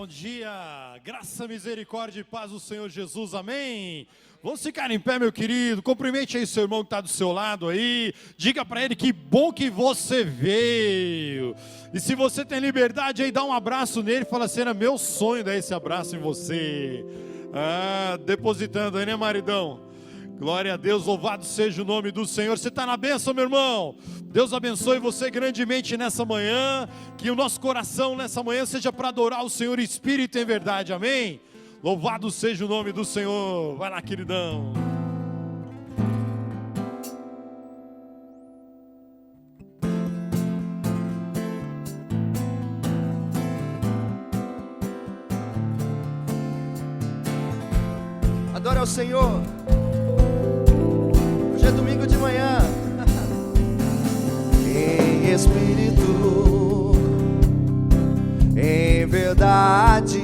bom dia, graça, misericórdia e paz do Senhor Jesus, amém? Vamos ficar em pé, meu querido, cumprimente aí seu irmão que está do seu lado aí, diga para ele que bom que você veio, e se você tem liberdade aí, dá um abraço nele, fala assim, era meu sonho dar esse abraço em você, depositando aí, né, maridão? Glória a Deus, louvado seja o nome do Senhor. Você está na bênção, meu irmão? Deus abençoe você grandemente nessa manhã. Que o nosso coração nessa manhã seja para adorar o Senhor em espírito e em verdade, amém? Louvado seja o nome do Senhor. Vai lá, queridão. Adore ao Senhor. Hoje é domingo de manhã. Em espírito, em verdade,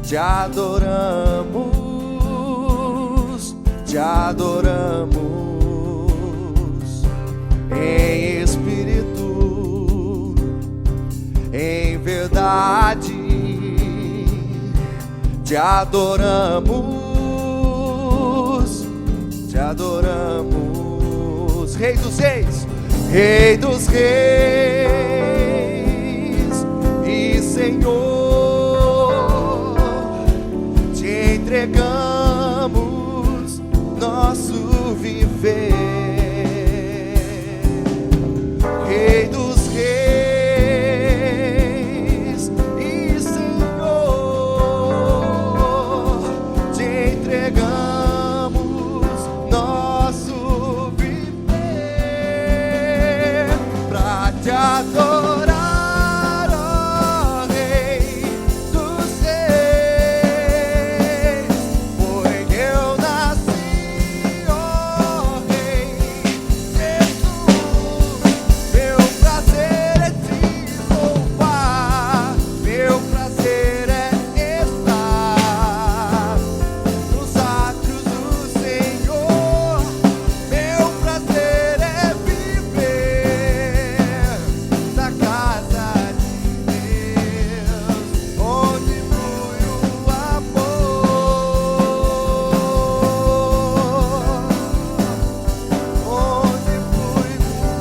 te adoramos, te adoramos. Em espírito, em verdade, te adoramos. Te adoramos, Rei dos Reis, Rei dos Reis e Senhor, te entregamos nosso viver. Rei dos Reis e Senhor, te entregamos te adorar, ó Rei dos Reis, foi que eu nasci, ó Rei Jesus. Meu prazer é te louvar, meu prazer é estar nos átrios do Senhor, meu prazer é viver na casa de Deus, onde flui o amor, onde flui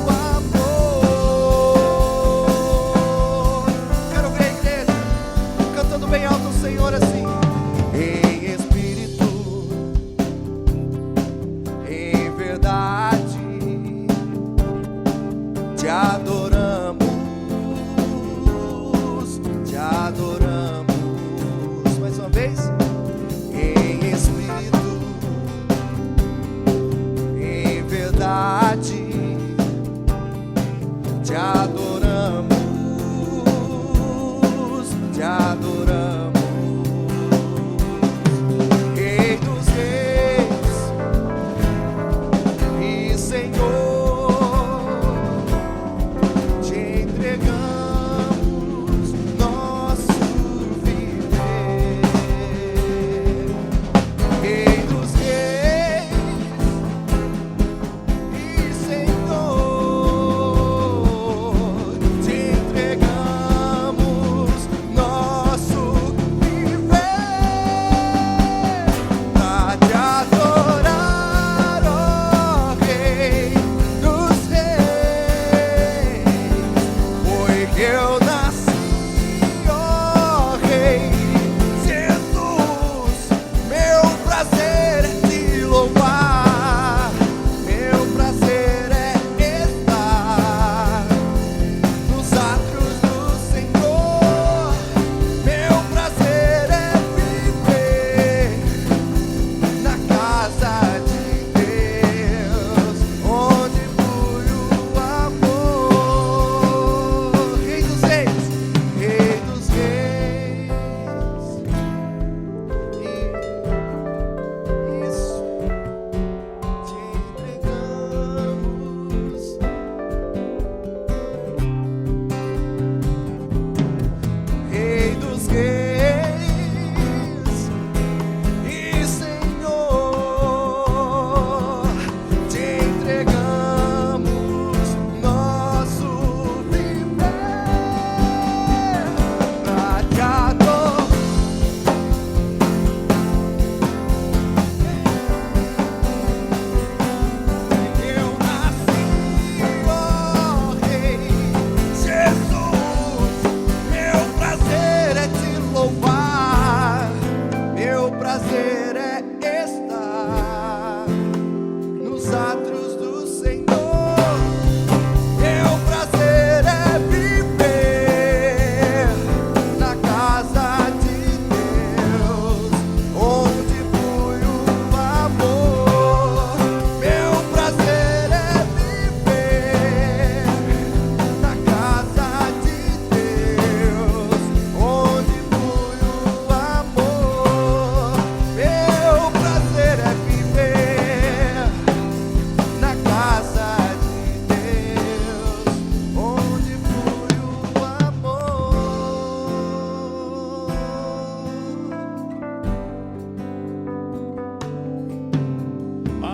o amor. Quero ver a igreja cantando bem alto o Senhor assim. Em espírito, em verdade, te adoramos, te adoramos. Mais uma vez. Em espírito, em verdade, te adoramos, te adoramos. Rei dos Reis e Senhor, te entregamos nosso viver. Rei dos Reis e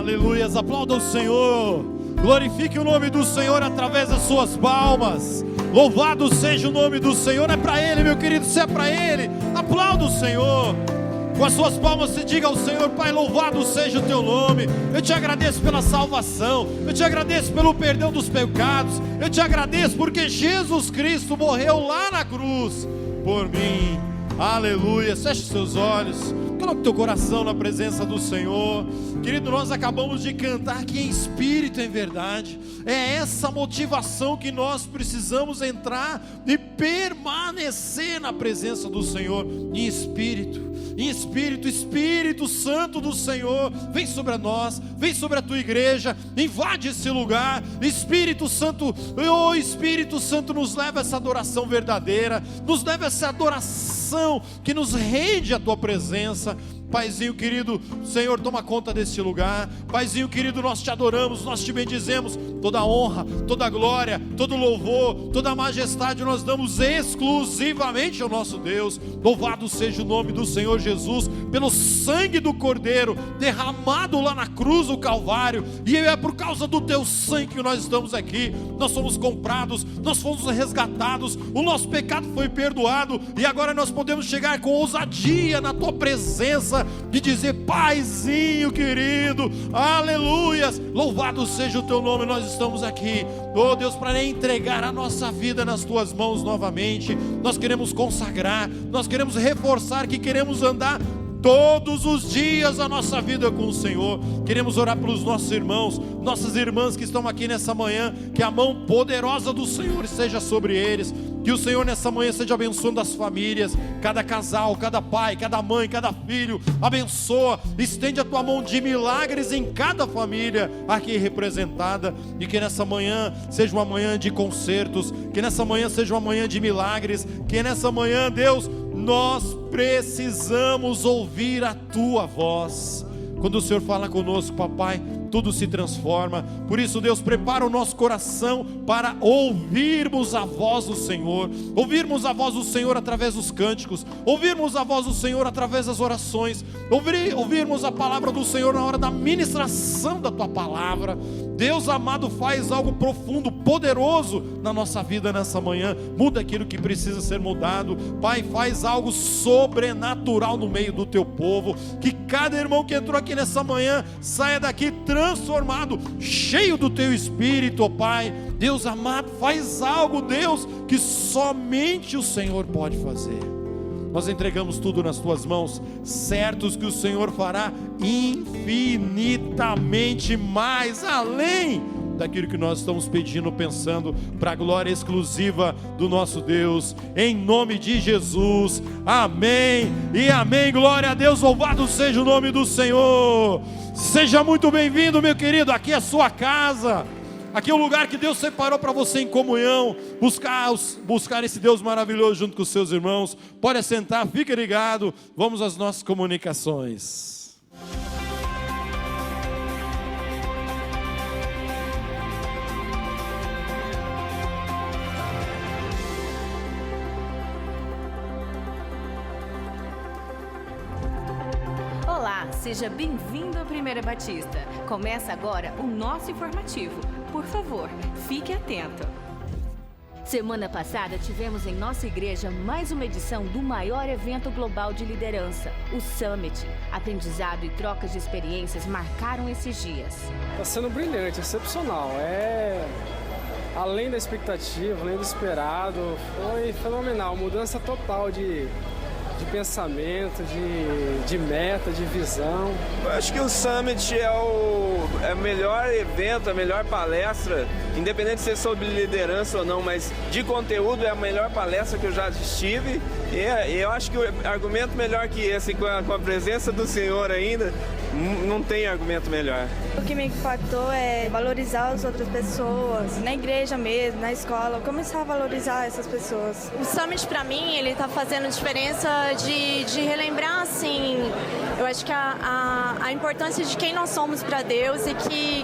Aleluias, aplauda o Senhor, glorifique o nome do Senhor através das suas palmas. Louvado seja o nome do Senhor. É para Ele, meu querido, se é para Ele, aplauda o Senhor. Com as suas palmas se diga ao Senhor: Pai, louvado seja o teu nome. Eu te agradeço pela salvação, eu te agradeço pelo perdão dos pecados, eu te agradeço porque Jesus Cristo morreu lá na cruz por mim. Aleluia. Feche seus olhos, coloque teu coração na presença do Senhor. Querido, nós acabamos de cantar que em espírito, em verdade, é essa motivação que nós precisamos entrar e permanecer na presença do Senhor em espírito. Em espírito, Espírito Santo do Senhor, vem sobre nós, vem sobre a tua igreja, invade esse lugar. Espírito Santo, oh Espírito Santo, nos leva a essa adoração verdadeira, nos leva a essa adoração que nos rende a tua presença. Paizinho querido, Senhor, toma conta desse lugar. Paizinho querido, nós te adoramos, nós te bendizemos. Toda a honra, toda a glória, todo o louvor, toda a majestade nós damos exclusivamente ao nosso Deus. Louvado seja o nome do Senhor Jesus, pelo sangue do Cordeiro derramado lá na cruz do Calvário. E é por causa do teu sangue que nós estamos aqui. Nós somos comprados, nós fomos resgatados, o nosso pecado foi perdoado, e agora nós podemos chegar com ousadia na tua presença de dizer: Paizinho querido, aleluias, louvado seja o teu nome. Nós estamos aqui, oh Deus, para entregar a nossa vida nas tuas mãos novamente. Nós queremos consagrar, nós queremos reforçar que queremos andar todos os dias a nossa vida com o Senhor. Queremos orar pelos nossos irmãos, nossas irmãs que estão aqui nessa manhã, que a mão poderosa do Senhor esteja sobre eles, que o Senhor nessa manhã esteja abençoando as famílias, cada casal, cada pai, cada mãe, cada filho. Abençoa, estende a tua mão de milagres em cada família aqui representada, e que nessa manhã seja uma manhã de concertos, que nessa manhã seja uma manhã de milagres, que nessa manhã, Deus, nós precisamos ouvir a tua voz. Quando o Senhor fala conosco, papai, tudo se transforma. Por isso, Deus, prepara o nosso coração para ouvirmos a voz do Senhor, ouvirmos a voz do Senhor através dos cânticos, ouvirmos a voz do Senhor através das orações, ouvirmos a palavra do Senhor na hora da ministração da tua palavra. Deus amado, faz algo profundo, poderoso na nossa vida nessa manhã. Muda aquilo que precisa ser mudado. Pai, faz algo sobrenatural no meio do teu povo. Que cada irmão que entrou aqui nessa manhã saia daqui transformado, cheio do teu Espírito, ó Pai. Deus amado, faz algo, Deus, que somente o Senhor pode fazer. Nós entregamos tudo nas tuas mãos, certos que o Senhor fará infinitamente mais, além daquilo que nós estamos pedindo, pensando, para a glória exclusiva do nosso Deus, em nome de Jesus, amém e amém. Glória a Deus, louvado seja o nome do Senhor. Seja muito bem-vindo, meu querido, aqui é a sua casa. Aqui é o lugar que Deus separou para você em comunhão, buscar esse Deus maravilhoso junto com os seus irmãos. Pode assentar, fique ligado, vamos às nossas comunicações. Olá, seja bem-vindo à Primeira Batista. Começa agora o nosso informativo. Por favor, fique atento. Semana passada tivemos em nossa igreja mais uma edição do maior evento global de liderança, o Summit. Aprendizado e trocas de experiências marcaram esses dias. Está sendo brilhante, excepcional. Além da expectativa, além do esperado, foi fenomenal. Mudança total de pensamento, de meta, de visão. Eu acho que o Summit é o melhor evento, a melhor palestra, independente de ser sobre liderança ou não, mas de conteúdo é a melhor palestra que eu já estive. E eu acho que o argumento melhor que esse, com a presença do Senhor ainda, não tem argumento melhor. O que me impactou é valorizar as outras pessoas, na igreja mesmo, na escola, começar a valorizar essas pessoas. O Summit, para mim, ele tá fazendo diferença de relembrar, assim, Eu acho que a importância de quem nós somos para Deus e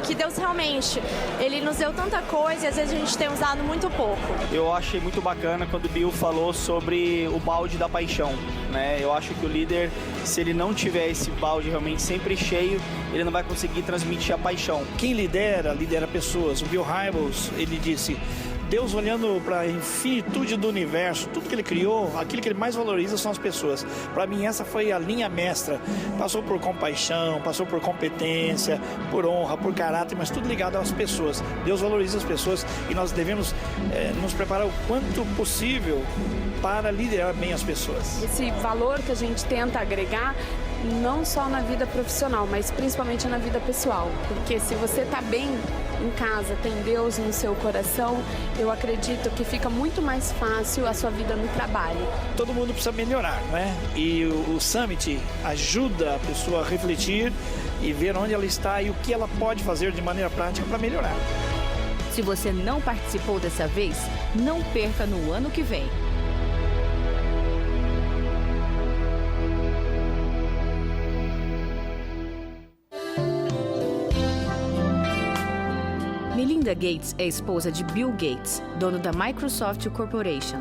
que Deus realmente, Ele nos deu tanta coisa e às vezes a gente tem usado muito pouco. Eu achei muito bacana quando o Bill falou sobre o balde da paixão, né? Eu acho que o líder, se ele não tiver esse balde realmente sempre cheio, ele não vai conseguir transmitir a paixão. Quem lidera pessoas. O Bill Hybels, ele disse: Deus, olhando para a infinitude do universo, tudo que Ele criou, aquilo que Ele mais valoriza são as pessoas. Para mim, essa foi a linha mestra. Passou por compaixão, passou por competência, por honra, por caráter, mas tudo ligado às pessoas. Deus valoriza as pessoas e nós devemos nos preparar o quanto possível para liderar bem as pessoas. Esse valor que a gente tenta agregar, não só na vida profissional, mas principalmente na vida pessoal. Porque se você está bem em casa, tem Deus no seu coração, eu acredito que fica muito mais fácil a sua vida no trabalho. Todo mundo precisa melhorar, né? E o Summit ajuda a pessoa a refletir e ver onde ela está e o que ela pode fazer de maneira prática para melhorar. Se você não participou dessa vez, não perca no ano que vem. Melinda Gates é esposa de Bill Gates, dono da Microsoft Corporation.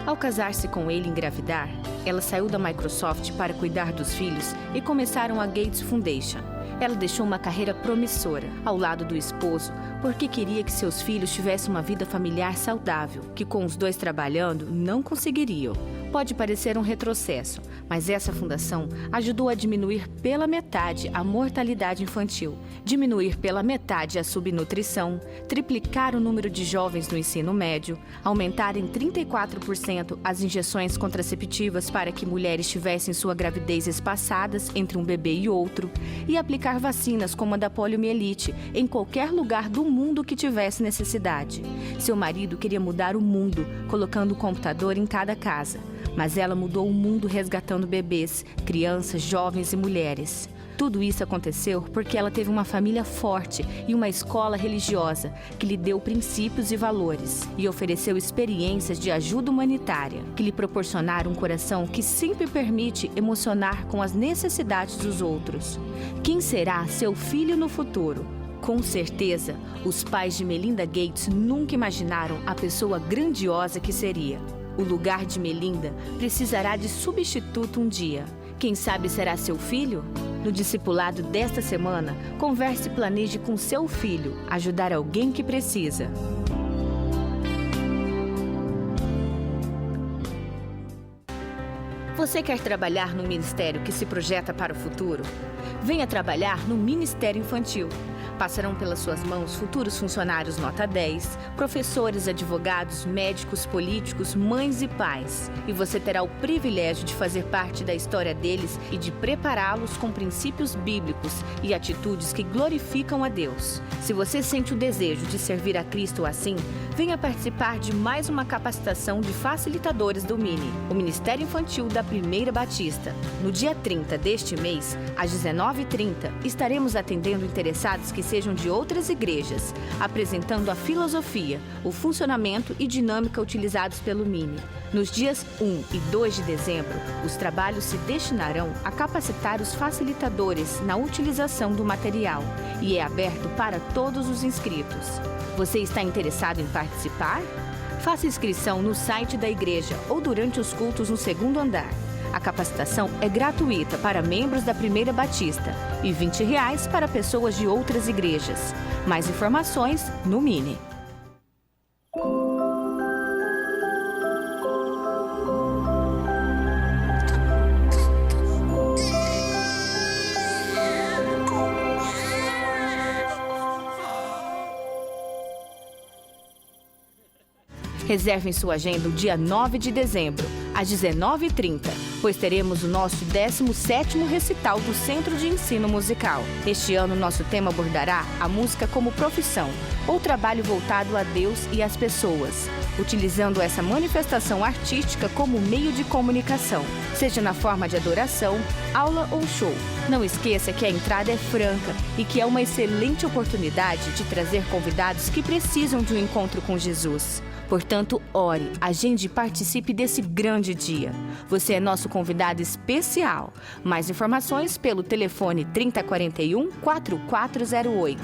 Ao casar-se com ele e engravidar, ela saiu da Microsoft para cuidar dos filhos e começaram a Gates Foundation. Ela deixou uma carreira promissora ao lado do esposo porque queria que seus filhos tivessem uma vida familiar saudável, que com os dois trabalhando não conseguiriam. Pode parecer um retrocesso, mas essa fundação ajudou a diminuir pela metade a mortalidade infantil, diminuir pela metade a subnutrição, triplicar o número de jovens no ensino médio, aumentar em 34% as injeções contraceptivas para que mulheres tivessem sua gravidez espaçadas entre um bebê e outro, e aplicar vacinas como a da poliomielite em qualquer lugar do mundo que tivesse necessidade. Seu marido queria mudar o mundo, colocando um computador em cada casa. Mas ela mudou o mundo resgatando bebês, crianças, jovens e mulheres. Tudo isso aconteceu porque ela teve uma família forte e uma escola religiosa que lhe deu princípios e valores e ofereceu experiências de ajuda humanitária que lhe proporcionaram um coração que sempre permite emocionar com as necessidades dos outros. Quem será seu filho no futuro? Com certeza, os pais de Melinda Gates nunca imaginaram a pessoa grandiosa que seria. O lugar de Melinda precisará de substituto um dia. Quem sabe será seu filho? No discipulado desta semana, converse e planeje com seu filho ajudar alguém que precisa. Você quer trabalhar no ministério que se projeta para o futuro? Venha trabalhar no Ministério Infantil. Passarão pelas suas mãos futuros funcionários nota 10, professores, advogados, médicos, políticos, mães e pais. E você terá o privilégio de fazer parte da história deles e de prepará-los com princípios bíblicos e atitudes que glorificam a Deus. Se você sente o desejo de servir a Cristo assim, venha participar de mais uma capacitação de facilitadores do MINI, o Ministério Infantil da Primeira Batista. No dia 30 deste mês, às 19h30, estaremos atendendo interessados que sejam de outras igrejas, apresentando a filosofia, o funcionamento e dinâmica utilizados pelo MINI. Nos dias 1 e 2 de dezembro, os trabalhos se destinarão a capacitar os facilitadores na utilização do material e é aberto para todos os inscritos. Você está interessado em participar? Faça inscrição no site da igreja ou durante os cultos no segundo andar. A capacitação é gratuita para membros da Primeira Batista e R$ 20 para pessoas de outras igrejas. Mais informações no MINI. Reservem sua agenda o dia 9 de dezembro, às 19h30, pois teremos o nosso 17º recital do Centro de Ensino Musical. Este ano, nosso tema abordará a música como profissão, ou trabalho voltado a Deus e às pessoas. utilizando essa manifestação artística como meio de comunicação, seja na forma de adoração, aula ou show. Não esqueça que a entrada é franca e que é uma excelente oportunidade de trazer convidados que precisam de um encontro com Jesus. Portanto, ore, agende e participe desse grande dia. Você é nosso convidado especial. Mais informações pelo telefone 3041-4408.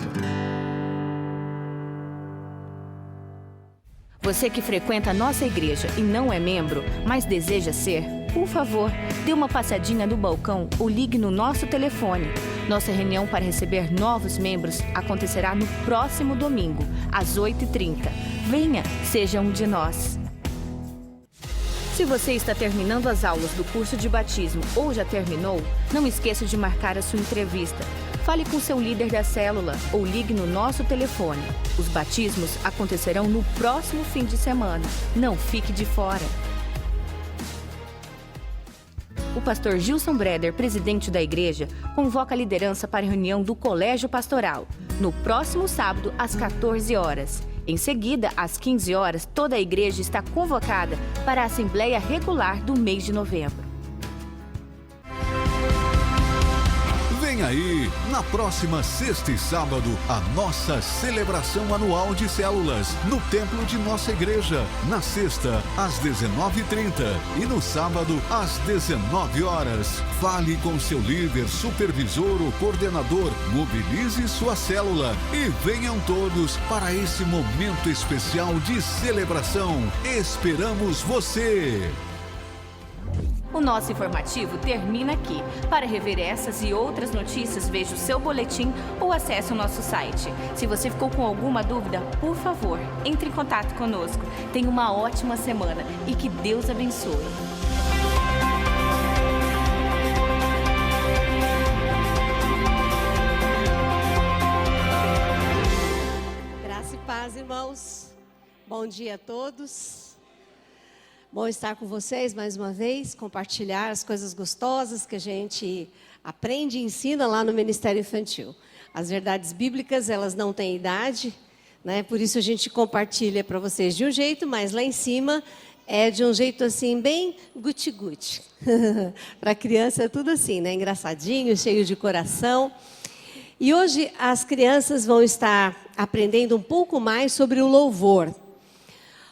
Você que frequenta a nossa igreja e não é membro, mas deseja ser, por favor, dê uma passadinha no balcão ou ligue no nosso telefone. Nossa reunião para receber novos membros acontecerá no próximo domingo, às 8h30. Venha, seja um de nós. Se você está terminando as aulas do curso de batismo ou já terminou, não esqueça de marcar a sua entrevista. Fale com seu líder da célula ou ligue no nosso telefone. Os batismos acontecerão no próximo fim de semana. Não fique de fora. O pastor Gilson Breder, presidente da igreja, convoca a liderança para a reunião do Colégio Pastoral, no próximo sábado, às 14 horas. Em seguida, às 15 horas, toda a igreja está convocada para a Assembleia Regular do mês de novembro. Vem aí, na próxima sexta e sábado, a nossa celebração anual de células no templo de nossa igreja. Na sexta, às 19h30 e no sábado, às 19 horas. Fale com seu líder, supervisor ou coordenador, mobilize sua célula e venham todos para esse momento especial de celebração. Esperamos você! O nosso informativo termina aqui. Para rever essas e outras notícias, veja o seu boletim ou acesse o nosso site. Se você ficou com alguma dúvida, por favor, entre em contato conosco. Tenha uma ótima semana e que Deus abençoe. Graça e paz, irmãos. Bom dia a todos. Bom estar com vocês mais uma vez, compartilhar as coisas gostosas que a gente aprende e ensina lá no Ministério Infantil. As verdades bíblicas, elas não têm idade, né? Por isso a gente compartilha para vocês de um jeito, mas lá em cima é de um jeito assim, bem guti-guti. Para criança é tudo assim, né? Engraçadinho, cheio de coração. E hoje as crianças vão estar aprendendo um pouco mais sobre o louvor.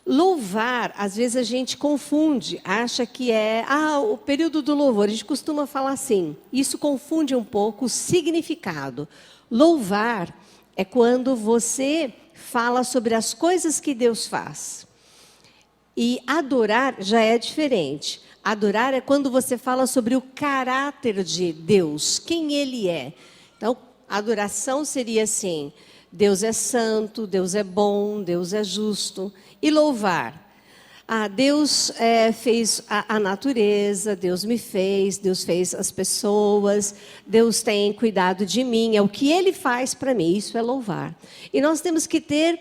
Louvar, às vezes a gente confunde, acha que é o período do louvor. A gente costuma falar assim, isso confunde um pouco o significado. Louvar é quando você fala sobre as coisas que Deus faz. E adorar já é diferente. Adorar é quando você fala sobre o caráter de Deus, quem Ele é. Então, adoração seria assim, Deus é santo, Deus é bom, Deus é justo. E louvar. Deus fez a natureza, Deus me fez, Deus fez as pessoas, Deus tem cuidado de mim, é o que Ele faz para mim, isso é louvar. E nós temos que ter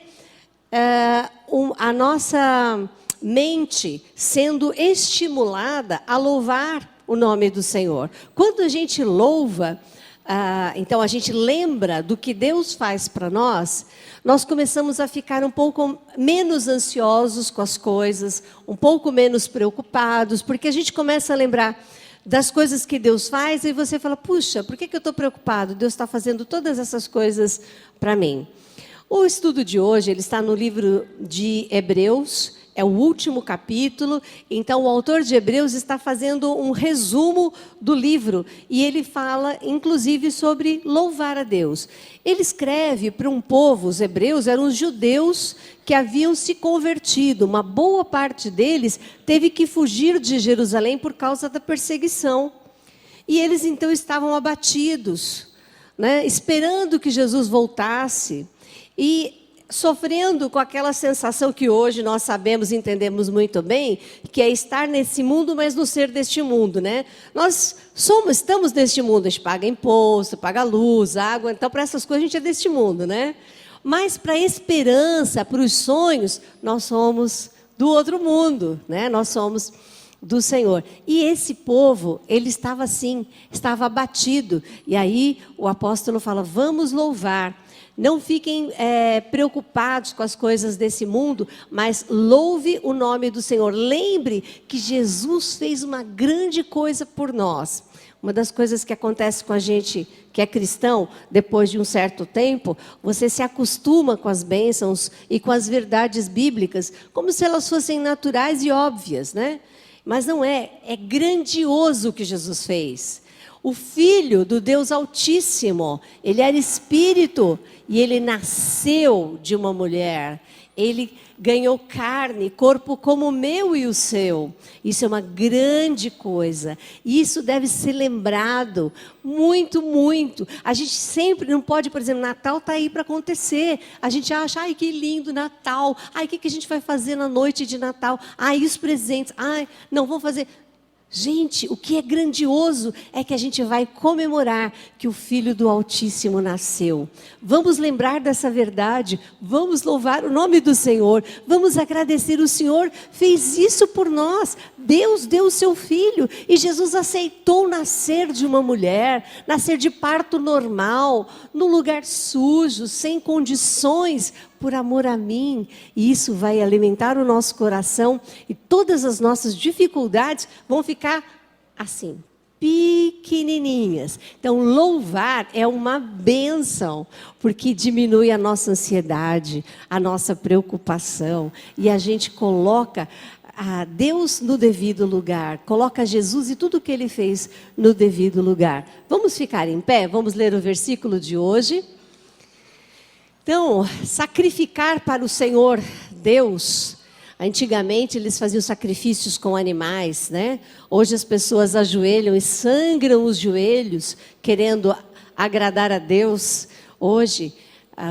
a nossa mente sendo estimulada a louvar o nome do Senhor. Quando a gente louva, então a gente lembra do que Deus faz para nós, nós começamos a ficar um pouco menos ansiosos com as coisas, um pouco menos preocupados, porque a gente começa a lembrar das coisas que Deus faz e você fala, puxa, por que eu estou preocupado? Deus está fazendo todas essas coisas para mim. O estudo de hoje ele está no livro de Hebreus, é o último capítulo, então o autor de Hebreus está fazendo um resumo do livro, e ele fala, inclusive, sobre louvar a Deus. Ele escreve para um povo, os hebreus eram os judeus que haviam se convertido, uma boa parte deles teve que fugir de Jerusalém por causa da perseguição. E eles então estavam abatidos, né, esperando que Jesus voltasse, e sofrendo com aquela sensação que hoje nós sabemos e entendemos muito bem, que é estar nesse mundo, mas não ser deste mundo, né? Nós estamos neste mundo, a gente paga imposto, paga luz, água, então para essas coisas a gente é deste mundo, né? Mas para a esperança, para os sonhos, nós somos do outro mundo, né? Nós somos do Senhor. E esse povo, ele estava assim, estava abatido. E aí o apóstolo fala, vamos louvar. Não fiquem preocupados com as coisas desse mundo, mas louve o nome do Senhor. Lembre que Jesus fez uma grande coisa por nós. Uma das coisas que acontece com a gente que é cristão, depois de um certo tempo, você se acostuma com as bênçãos e com as verdades bíblicas, como se elas fossem naturais e óbvias, né? Mas não é. É grandioso o que Jesus fez. O Filho do Deus Altíssimo, ele era espírito e ele nasceu de uma mulher. Ele ganhou carne, corpo como o meu e o seu. Isso é uma grande coisa. E isso deve ser lembrado muito, muito. A gente sempre não pode, por exemplo, Natal está aí para acontecer. A gente acha, ai, que lindo Natal. Ai, o que a gente vai fazer na noite de Natal? Ai, e os presentes? Ai, não, vamos fazer... Gente, o que é grandioso é que a gente vai comemorar que o Filho do Altíssimo nasceu. Vamos lembrar dessa verdade, vamos louvar o nome do Senhor, vamos agradecer. O Senhor fez isso por nós. Deus deu o seu Filho e Jesus aceitou nascer de uma mulher, nascer de parto normal, num lugar sujo, sem condições, por amor a mim. E isso vai alimentar o nosso coração e todas as nossas dificuldades vão ficar assim, pequenininhas. Então, louvar é uma bênção, porque diminui a nossa ansiedade, a nossa preocupação, e a gente coloca a Deus no devido lugar, coloca Jesus e tudo o que Ele fez no devido lugar. Vamos ficar em pé? Vamos ler o versículo de hoje. Então, sacrificar para o Senhor Deus, antigamente eles faziam sacrifícios com animais, né? Hoje as pessoas ajoelham e sangram os joelhos, querendo agradar a Deus. Hoje,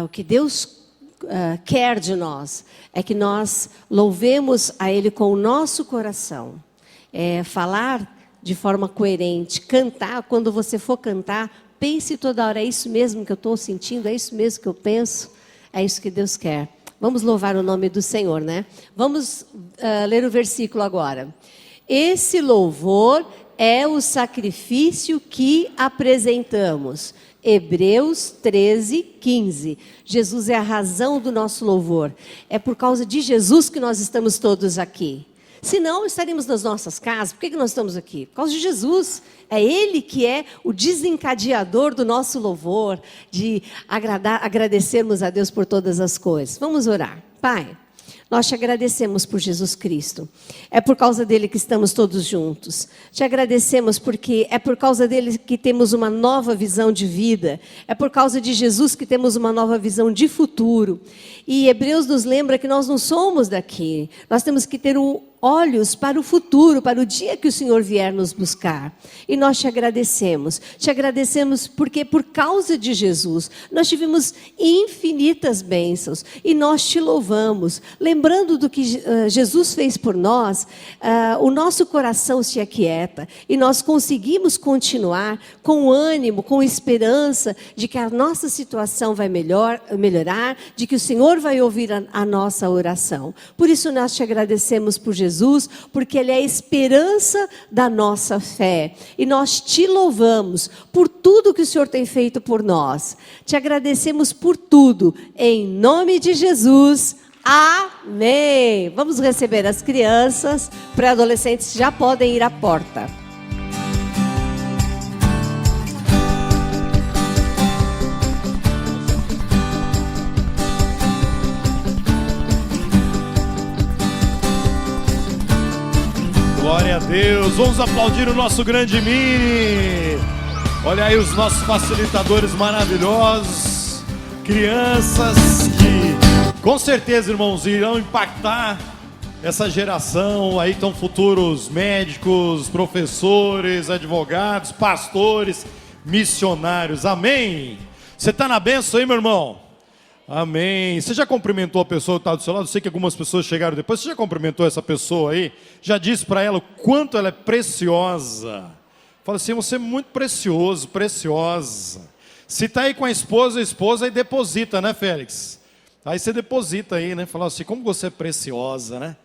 o que Deus quer de nós é que nós louvemos a Ele com o nosso coração. Falar de forma coerente, cantar, quando você for cantar, pense toda hora, é isso mesmo que eu estou sentindo, é isso mesmo que eu penso, é isso que Deus quer. Vamos louvar o nome do Senhor, né? Vamos ler o versículo agora. Esse louvor é o sacrifício que apresentamos. Hebreus 13, 15. Jesus é a razão do nosso louvor. É por causa de Jesus que nós estamos todos aqui. Se não, estaríamos nas nossas casas. Por que nós estamos aqui? Por causa de Jesus. É Ele que é o desencadeador do nosso louvor, de agradecermos a Deus por todas as coisas. Vamos orar. Pai, nós te agradecemos por Jesus Cristo. É por causa dele que estamos todos juntos. Te agradecemos porque é por causa dele que temos uma nova visão de vida. É por causa de Jesus que temos uma nova visão de futuro. E Hebreus nos lembra que nós não somos daqui. Nós temos que ter olhos para o futuro, para o dia que o Senhor vier nos buscar. E nós te agradecemos. Te agradecemos porque por causa de Jesus nós tivemos infinitas bênçãos. E nós te louvamos. Lembrando do que Jesus fez por nós, o nosso coração se aquieta. E nós conseguimos continuar com ânimo, com esperança de que a nossa situação vai melhorar, de que o Senhor vai ouvir a nossa oração. Por isso nós te agradecemos por Jesus, porque Ele é a esperança da nossa fé. E nós te louvamos por tudo que o Senhor tem feito por nós. Te agradecemos por tudo. Em nome de Jesus, amém. Vamos receber as crianças. Pré-adolescentes já podem ir à porta. Glória a Deus, vamos aplaudir o nosso grande Mini. Olha aí os nossos facilitadores maravilhosos, crianças que com certeza, irmãos, irão impactar essa geração. Aí estão futuros médicos, professores, advogados, pastores, missionários, amém? Você está na bênção aí, meu irmão? Amém. Você já cumprimentou a pessoa que está do seu lado? Eu sei que algumas pessoas chegaram depois. Você já cumprimentou essa pessoa aí? Já disse para ela o quanto ela é preciosa? Fala assim, você é muito precioso, preciosa. Se está aí com a esposa aí deposita, né, Félix? Aí você deposita aí, né? Fala assim, como você é preciosa, né?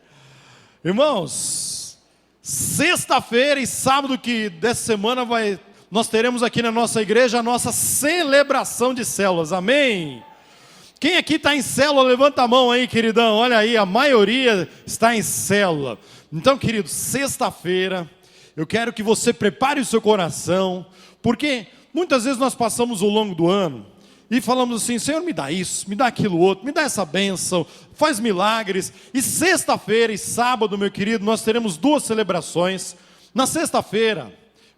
Irmãos, sexta-feira e sábado dessa semana nós teremos aqui na nossa igreja a nossa celebração de células, amém? Quem aqui está em célula, levanta a mão aí, queridão. Olha aí, a maioria está em célula. Então, querido, sexta-feira, eu quero que você prepare o seu coração, porque muitas vezes nós passamos ao longo do ano e falamos assim: Senhor, me dá isso, me dá aquilo outro, me dá essa bênção, faz milagres. E sexta-feira e sábado, meu querido, nós teremos 2 celebrações. Na sexta-feira,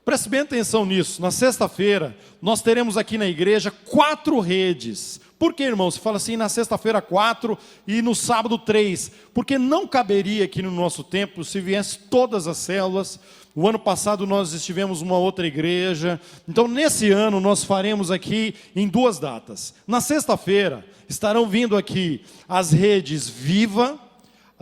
preste bem atenção nisso, na sexta-feira nós teremos aqui na igreja 4 redes. Por que, irmão? Você fala assim, na sexta-feira 4 e no sábado 3. Porque não caberia aqui no nosso templo se viesse todas as células. O ano passado nós estivemos numa outra igreja. Então, nesse ano, nós faremos aqui em 2 datas. Na sexta-feira, estarão vindo aqui as redes Viva,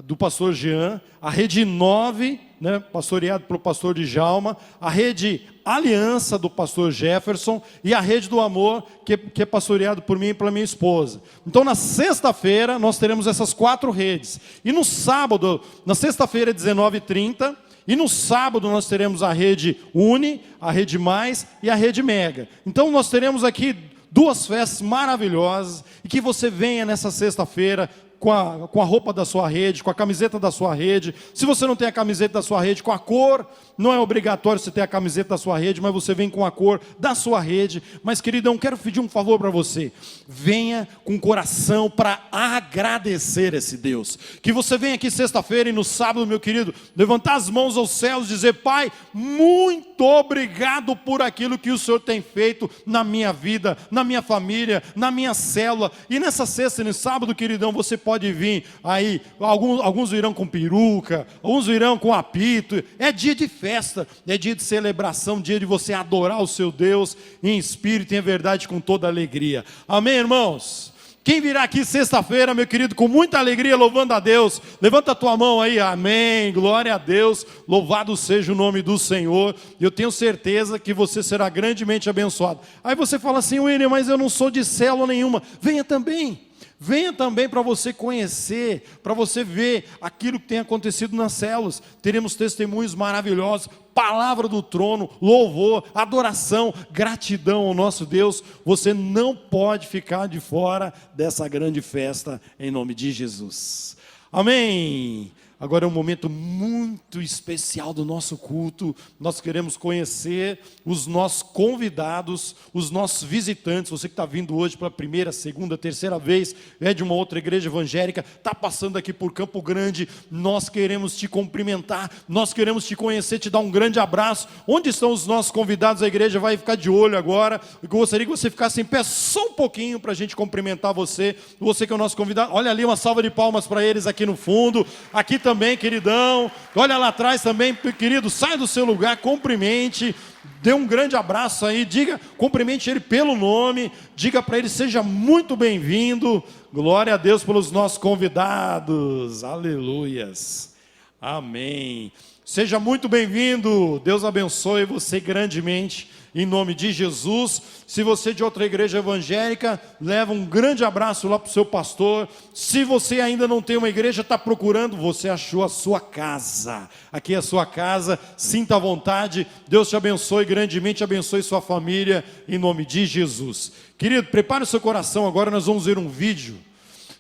do pastor Jean, a rede 9, né, pastoreado pelo pastor Djalma, a rede Aliança, do pastor Jefferson, e a rede do Amor, que é pastoreado por mim e pela minha esposa. Então, na sexta-feira, nós teremos essas 4 redes. E no sábado, na sexta-feira, 19h30, e no sábado nós teremos a rede Uni, a rede Mais e a rede Mega. Então, nós teremos aqui 2 festas maravilhosas, e que você venha nessa sexta-feira com a roupa da sua rede, com a camiseta da sua rede. Se você não tem a camiseta da sua rede, com a cor, não é obrigatório você ter a camiseta da sua rede, mas você vem com a cor da sua rede. Mas, queridão, quero pedir um favor para você: venha com coração para agradecer esse Deus. Que você venha aqui sexta-feira e no sábado, meu querido, levantar as mãos aos céus e dizer: Pai, muito obrigado por aquilo que o Senhor tem feito na minha vida, na minha família, na minha célula. E nessa sexta e no sábado, queridão, você pode vir aí, alguns virão com peruca, alguns virão com apito. É dia de festa, é dia de celebração, dia de você adorar o seu Deus em espírito e em verdade, com toda alegria. Amém, irmãos? Quem virá aqui sexta-feira, meu querido, com muita alegria, louvando a Deus, levanta a tua mão aí. Amém, glória a Deus, louvado seja o nome do Senhor. Eu tenho certeza que você será grandemente abençoado. Aí você fala assim: William, mas eu não sou de célula nenhuma. Venha também para você conhecer, para você ver aquilo que tem acontecido nas células. Teremos testemunhos maravilhosos, palavra do trono, louvor, adoração, gratidão ao nosso Deus. Você não pode ficar de fora dessa grande festa, em nome de Jesus. Amém. Agora é um momento muito especial do nosso culto. Nós queremos conhecer os nossos convidados, os nossos visitantes. Você que está vindo hoje pela primeira, segunda, terceira vez, é de uma outra igreja evangélica, está passando aqui por Campo Grande, nós queremos te cumprimentar, nós queremos te conhecer, te dar um grande abraço. Onde estão os nossos convidados? A igreja vai ficar de olho agora. Eu gostaria que você ficasse em pé só um pouquinho para a gente cumprimentar você. Você que é o nosso convidado. Olha ali, uma salva de palmas para eles aqui no fundo. Aqui também, queridão, olha lá atrás também, querido, sai do seu lugar, cumprimente, dê um grande abraço aí, cumprimente ele pelo nome, diga para ele: seja muito bem-vindo. Glória a Deus pelos nossos convidados, aleluias, amém. Seja muito bem-vindo, Deus abençoe você grandemente, em nome de Jesus. Se você é de outra igreja evangélica, leva um grande abraço lá para o seu pastor. Se você ainda não tem uma igreja, está procurando, você achou a sua casa. Aqui é a sua casa, sinta à vontade. Deus te abençoe grandemente, abençoe sua família, em nome de Jesus. Querido, prepare o seu coração, agora nós vamos ver um vídeo.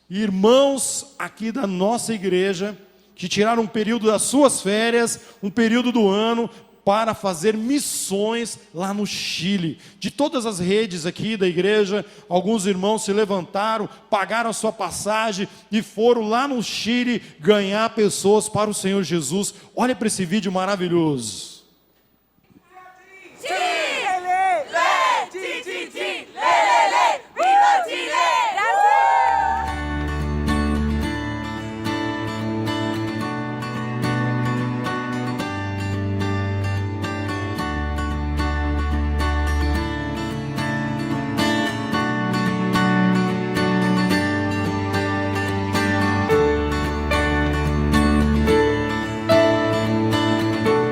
Irmãos aqui da nossa igreja, que tiraram um período das suas férias, um período do ano, para fazer missões lá no Chile. De todas as redes aqui da igreja, alguns irmãos se levantaram, pagaram a sua passagem e foram lá no Chile ganhar pessoas para o Senhor Jesus. Olha para esse vídeo maravilhoso.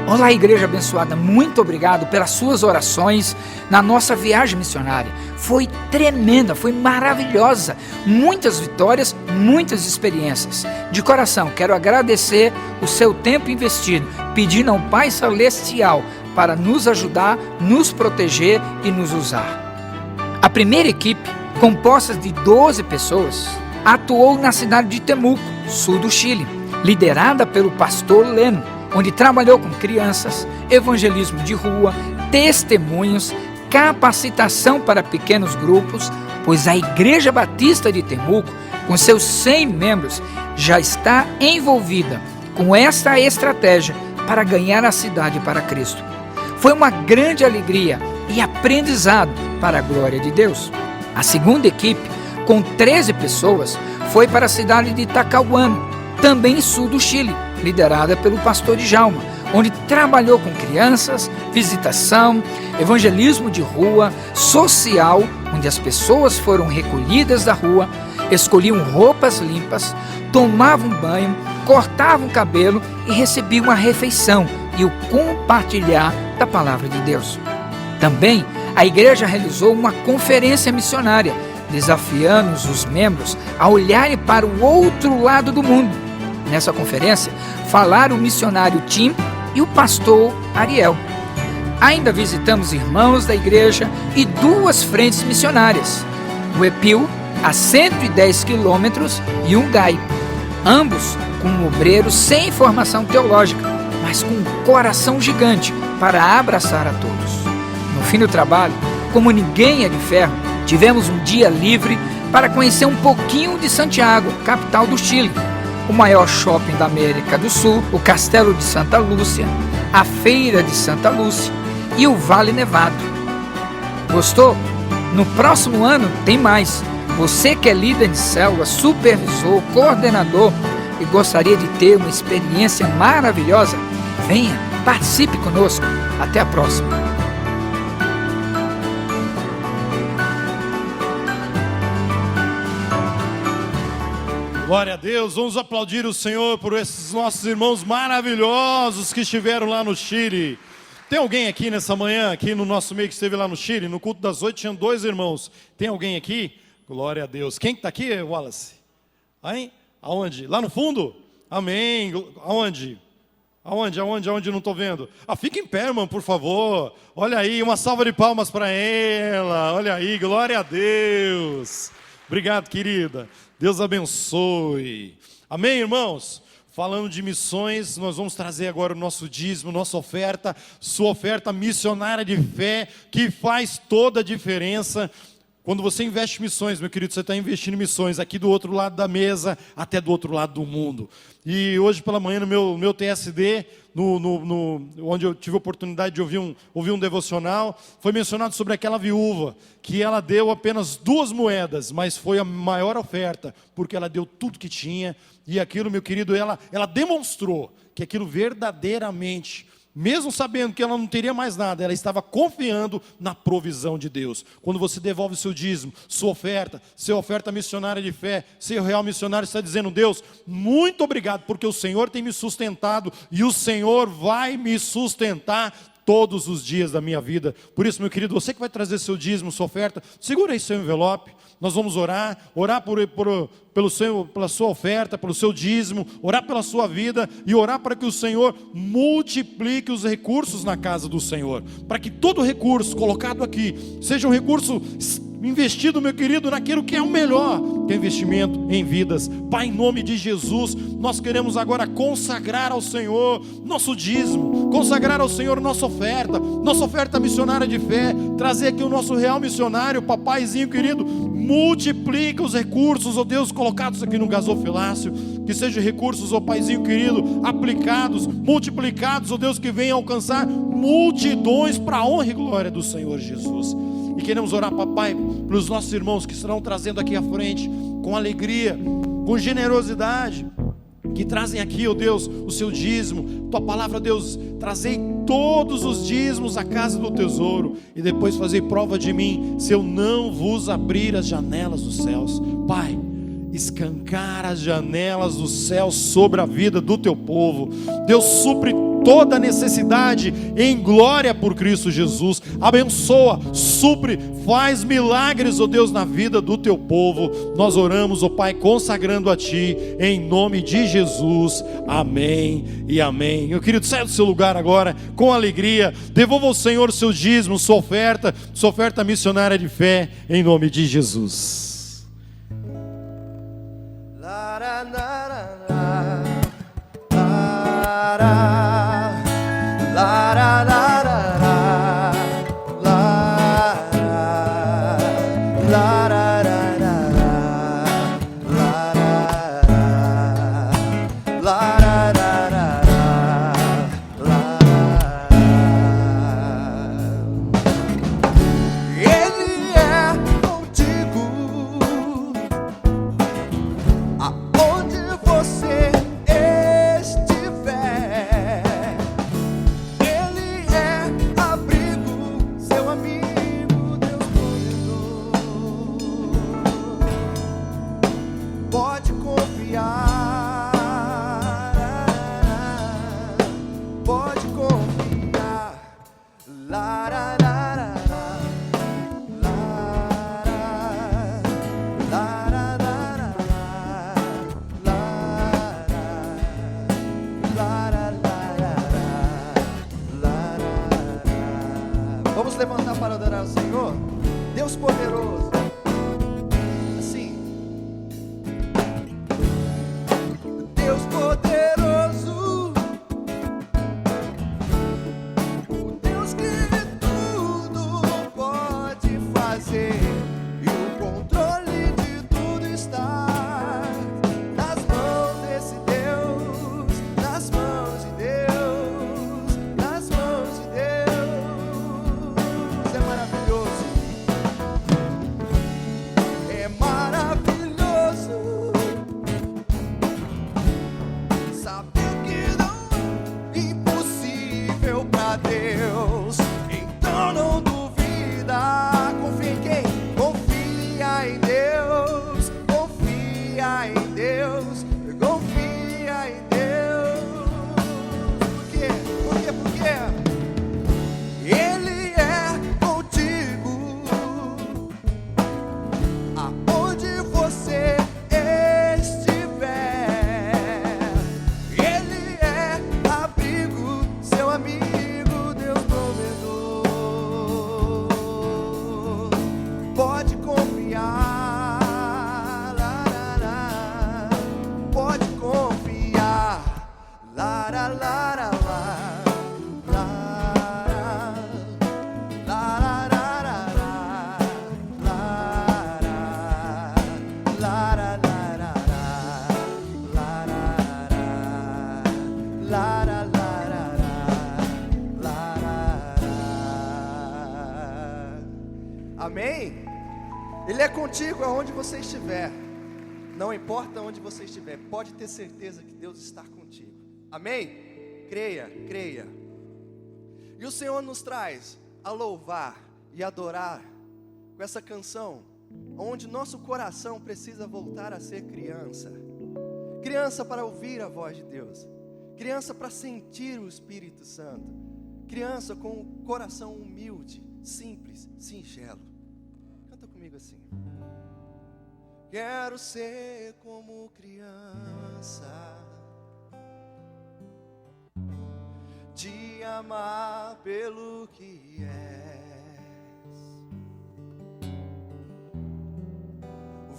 Olá, igreja abençoada, muito obrigado pelas suas orações na nossa viagem missionária. Foi tremenda, foi maravilhosa, muitas vitórias, muitas experiências. De coração, quero agradecer o seu tempo investido, pedindo ao Pai Celestial para nos ajudar, nos proteger e nos usar. A primeira equipe compostas de 12 pessoas, atuou na cidade de Temuco, sul do Chile, liderada pelo pastor Leno, onde trabalhou com crianças, evangelismo de rua, testemunhos, capacitação para pequenos grupos, pois a Igreja Batista de Temuco, com seus 100 membros, já está envolvida com esta estratégia para ganhar a cidade para Cristo. Foi uma grande alegria e aprendizado para a glória de Deus. A segunda equipe, com 13 pessoas, foi para a cidade de Talcahuano, também sul do Chile, liderada pelo pastor Djalma, onde trabalhou com crianças, visitação, evangelismo de rua, social, onde as pessoas foram recolhidas da rua, escolhiam roupas limpas, tomavam banho, cortavam o cabelo e recebiam a refeição e o compartilhar da palavra de Deus. Também a igreja realizou uma conferência missionária, desafiando os membros a olharem para o outro lado do mundo. Nessa conferência, falaram o missionário Tim e o pastor Ariel. Ainda visitamos irmãos da igreja e 2 frentes missionárias, o Epil, a 110 quilômetros, e Ungai, ambos com obreiros sem formação teológica, mas com um coração gigante para abraçar a todos. No fim do trabalho, como ninguém é de ferro, tivemos um dia livre para conhecer um pouquinho de Santiago, capital do Chile, o maior shopping da América do Sul, o Castelo de Santa Lúcia, a Feira de Santa Lúcia e o Vale Nevado. Gostou? No próximo ano tem mais. Você que é líder de célula, supervisor, coordenador e gostaria de ter uma experiência maravilhosa, venha, participe conosco. Até a próxima. Glória a Deus, vamos aplaudir o Senhor por esses nossos irmãos maravilhosos que estiveram lá no Chile. Tem alguém aqui nessa manhã, aqui no nosso meio que esteve lá no Chile? No culto das 8 tinham 2 irmãos. Tem alguém aqui? Glória a Deus. Quem está aqui, Wallace? Hein? Aonde? Lá no fundo? Amém. Aonde? Aonde? Não estou vendo. Fica em pé, irmão, por favor. Olha aí, uma salva de palmas para ela. Olha aí, glória a Deus. Obrigado, querida. Deus abençoe. Amém, irmãos? Falando de missões, nós vamos trazer agora o nosso dízimo, nossa oferta, sua oferta missionária de fé, que faz toda a diferença. Quando você investe em missões, meu querido, você está investindo em missões aqui do outro lado da mesa, até do outro lado do mundo. E hoje pela manhã no meu TSD, onde eu tive a oportunidade de ouvir um devocional, foi mencionado sobre aquela viúva, que ela deu apenas 2 moedas, mas foi a maior oferta, porque ela deu tudo que tinha, e aquilo, meu querido, ela demonstrou que aquilo verdadeiramente, mesmo sabendo que ela não teria mais nada, ela estava confiando na provisão de Deus. Quando você devolve o seu dízimo, sua oferta missionária de fé, seu real missionário está dizendo: Deus, muito obrigado, porque o Senhor tem me sustentado e o Senhor vai me sustentar todos os dias da minha vida. Por isso, meu querido, você que vai trazer seu dízimo, sua oferta, segura aí seu envelope. Nós vamos orar pela sua oferta, pelo seu dízimo, orar pela sua vida e orar para que o Senhor multiplique os recursos na casa do Senhor, para que todo recurso colocado aqui seja um recurso investido, meu querido, naquilo que é o melhor, que é investimento em vidas. Pai, em nome de Jesus, nós queremos agora consagrar ao Senhor nosso dízimo, consagrar ao Senhor nossa oferta missionária de fé, trazer aqui o nosso real missionário, papaizinho querido, multiplica os recursos, ó Deus, colocados aqui no gasofilácio, que sejam recursos, ó Paizinho querido, aplicados, multiplicados, ó Deus, que venham alcançar multidões para a honra e glória do Senhor Jesus. E queremos orar, papai, pelos nossos irmãos que estarão trazendo aqui à frente, com alegria, com generosidade, que trazem aqui, ó Deus, o seu dízimo. Tua palavra, Deus, trazei todos os dízimos à casa do tesouro, e depois fazei prova de mim, se eu não vos abrir as janelas dos céus. Pai, escancar as janelas dos céus sobre a vida do teu povo. Deus, supre toda necessidade em glória por Cristo Jesus. Abençoa, supre, faz milagres, ó Deus, na vida do teu povo. Nós oramos, ó Pai, consagrando a Ti, em nome de Jesus. Amém e amém. Meu querido, sai do seu lugar agora com alegria. Devolva ao Senhor o seu dízimo, sua oferta missionária de fé, em nome de Jesus. Vamos levantar para adorar o Senhor. Deus poderoso. Assim. Deus poderoso. O Deus que tudo pode fazer. E o controle de tudo está nas mãos desse Deus. Nas mãos de Deus. Nas mãos de Deus. É maravilhoso. É maravilhoso saber que não é impossível pra Deus. Então não duvida. Confia em quem? Confia em Deus. Confia em Deus. Confia em Deus. Por quê? Por quê? Por quê? Ele é contigo aonde você estiver. Ele é abrigo, seu amigo, Deus provedor. Pode confiar, lá, lá, lá. Pode confiar, lá, lá, lá, lá, lá. Amém? Ele é contigo aonde você estiver. Não importa onde você estiver, pode ter certeza que Deus está contigo. Amém? Creia, creia. E o Senhor nos traz a louvar e adorar com essa canção, onde nosso coração precisa voltar a ser criança. Criança para ouvir a voz de Deus. Criança para sentir o Espírito Santo. Criança com o coração humilde, simples, singelo. Canta comigo assim. Quero ser como criança, te amar pelo que és,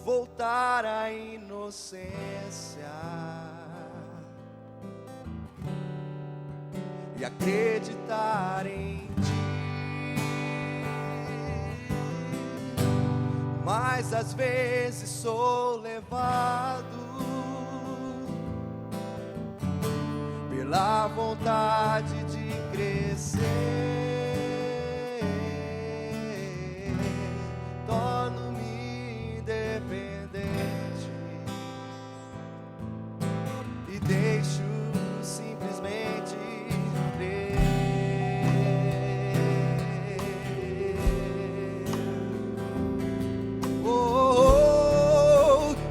voltar à inocência e acreditar em ti. Mas às vezes sou levado pela vontade de crescer, torno-me independente e deixo simplesmente crer.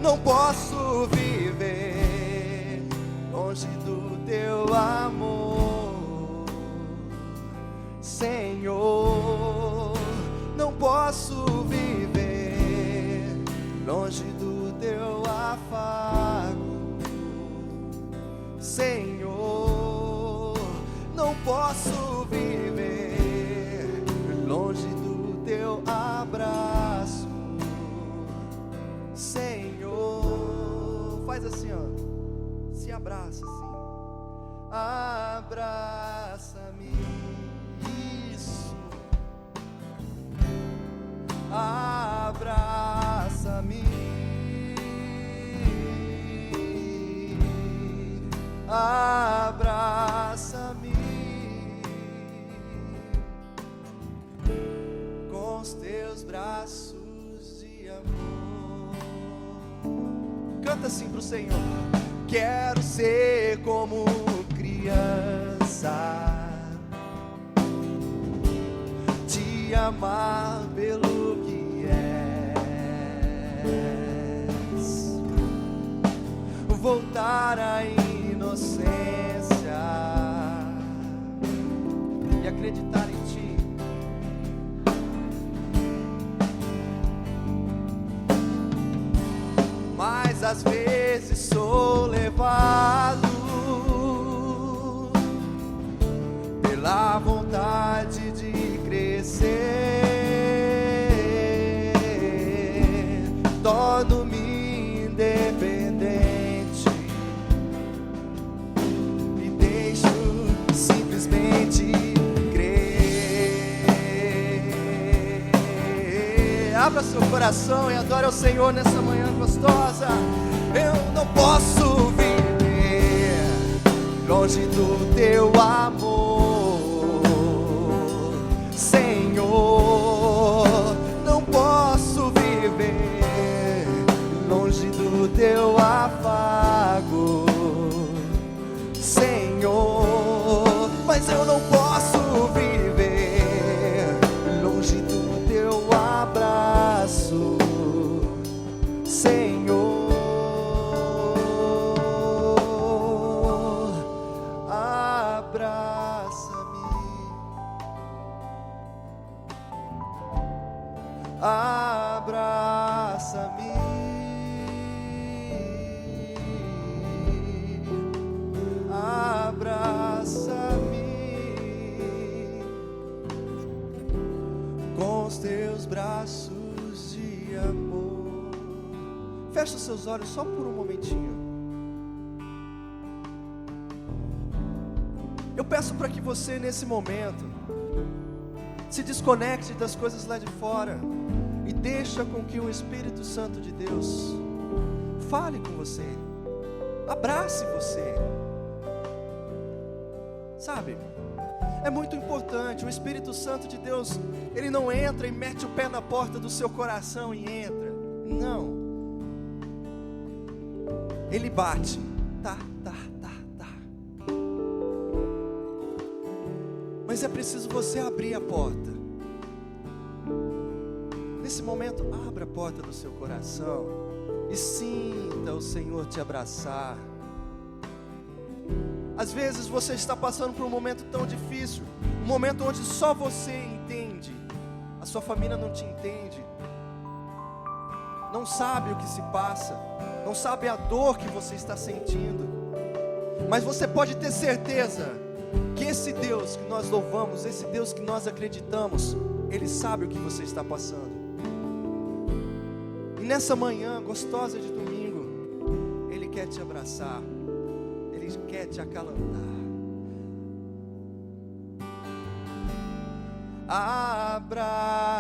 Não posso viver longe do teu amor. afago. Senhor, não posso viver longe do teu abraço. Senhor, faz assim, ó, se abraça assim. Abraça-me, isso. Abraça-me, abraça-me com os teus braços de amor. Canta assim pro Senhor. Quero ser como criança, te amar pelo que és, voltar à inocência e acreditar em ti. Mas às vezes sou levado pela vontade de crescer, torno-me independente e deixo simplesmente crer. Abra seu coração e adore ao Senhor nessa manhã gostosa. Eu não posso viver longe do teu amor, Senhor. Não posso viver longe do teu afago, Senhor. Mas eu não posso viver longe do teu abraço, Senhor. Abraça-me, abraça-me com os teus braços de amor. Fecha os seus olhos só por um momentinho. Eu peço para que você nesse momento se desconecte das coisas lá de fora e deixa com que o Espírito Santo de Deus fale com você, abrace você. Sabe, é muito importante. O Espírito Santo de Deus, ele não entra e mete o pé na porta do seu coração e entra. Não. Ele bate. Tá. Mas é preciso você abrir a porta. Nesse momento, abra a porta do seu coração e sinta o Senhor te abraçar. Às vezes você está passando por um momento tão difícil, um momento onde só você entende, a sua família não te entende, não sabe o que se passa, não sabe a dor que você está sentindo, mas você pode ter certeza que esse Deus que nós louvamos, esse Deus que nós acreditamos, Ele sabe o que você está passando. E nessa manhã gostosa de domingo, Ele quer te abraçar, Ele quer te acalentar.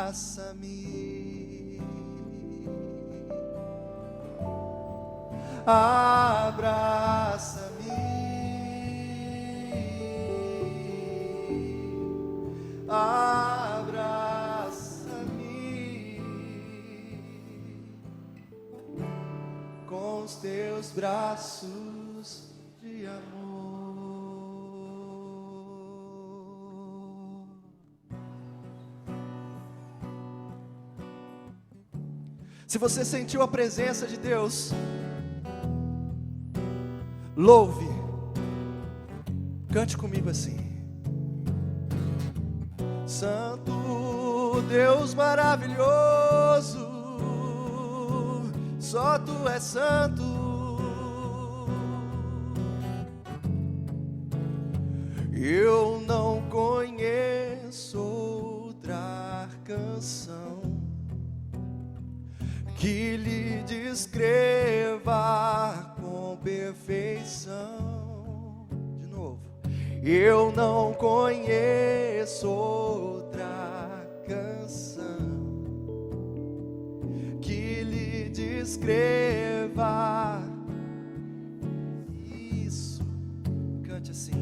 Abraça-me, abraça-me, abraça-me com os teus braços de amor. Se você sentiu a presença de Deus, louve, cante comigo assim: Santo Deus maravilhoso, só tu és santo. Eu não conheço outra canção que lhe descreva com perfeição. De novo. Eu não conheço outra canção que lhe descreva. Isso. Cante assim.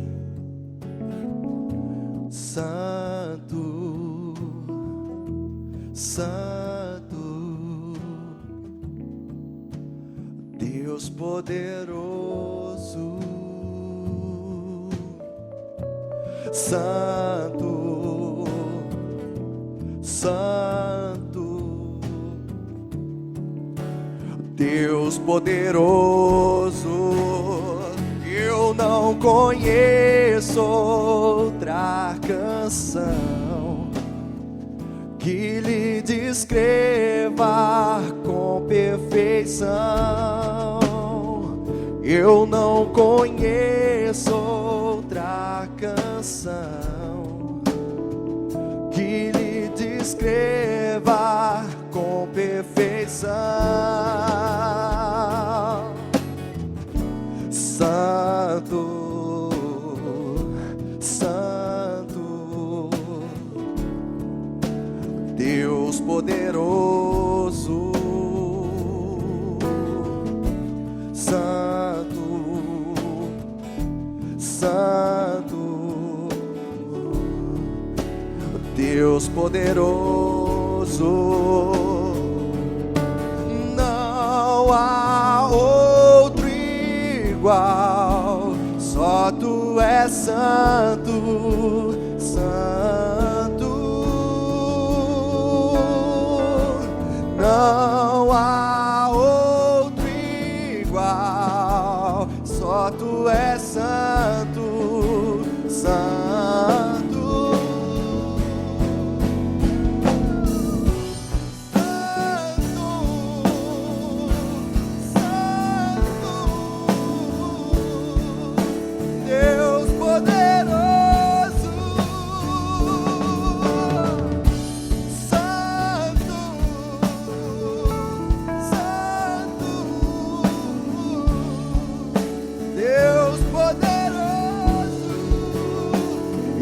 Santo, Santo, Deus poderoso. Santo, Santo, Deus poderoso. Eu não conheço outra canção que lhe descreva com perfeição. Eu não conheço outra canção que lhe descreva com perfeição. Santo, Santo, Deus poderoso. Santo, Santo, Deus poderoso. Não há outro igual, só tu és santo, santo. Não há outro igual, só tu és santo, santo.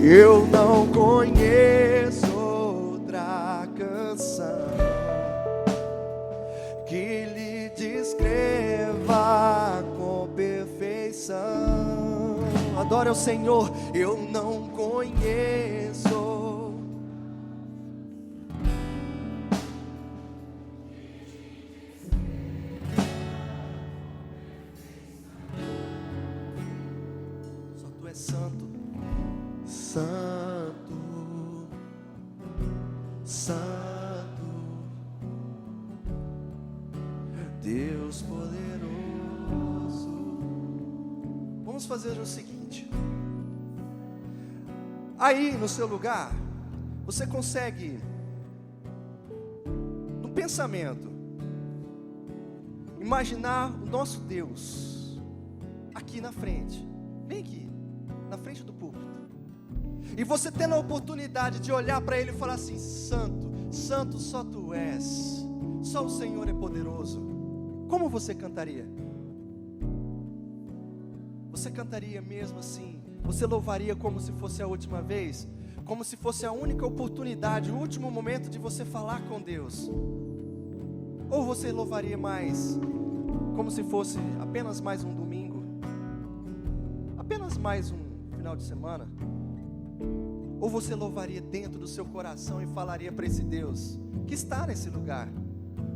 Eu não conheço outra canção que lhe descreva com perfeição. Adore ao Senhor. Eu não conheço. Só tu és santo. Santo, Santo, Deus poderoso. Vamos fazer o seguinte. Aí no seu lugar, você consegue, no pensamento, imaginar o nosso Deus aqui na frente. Vem aqui, na frente do púlpito. E você tendo a oportunidade de olhar para Ele e falar assim: Santo, Santo só Tu és, só o Senhor é poderoso. Como você cantaria? Você cantaria mesmo assim? Você louvaria como se fosse a última vez? Como se fosse a única oportunidade, o último momento de você falar com Deus? Ou você louvaria mais como se fosse apenas mais um domingo? Apenas mais um final de semana? Ou você louvaria dentro do seu coração e falaria para esse Deus que está nesse lugar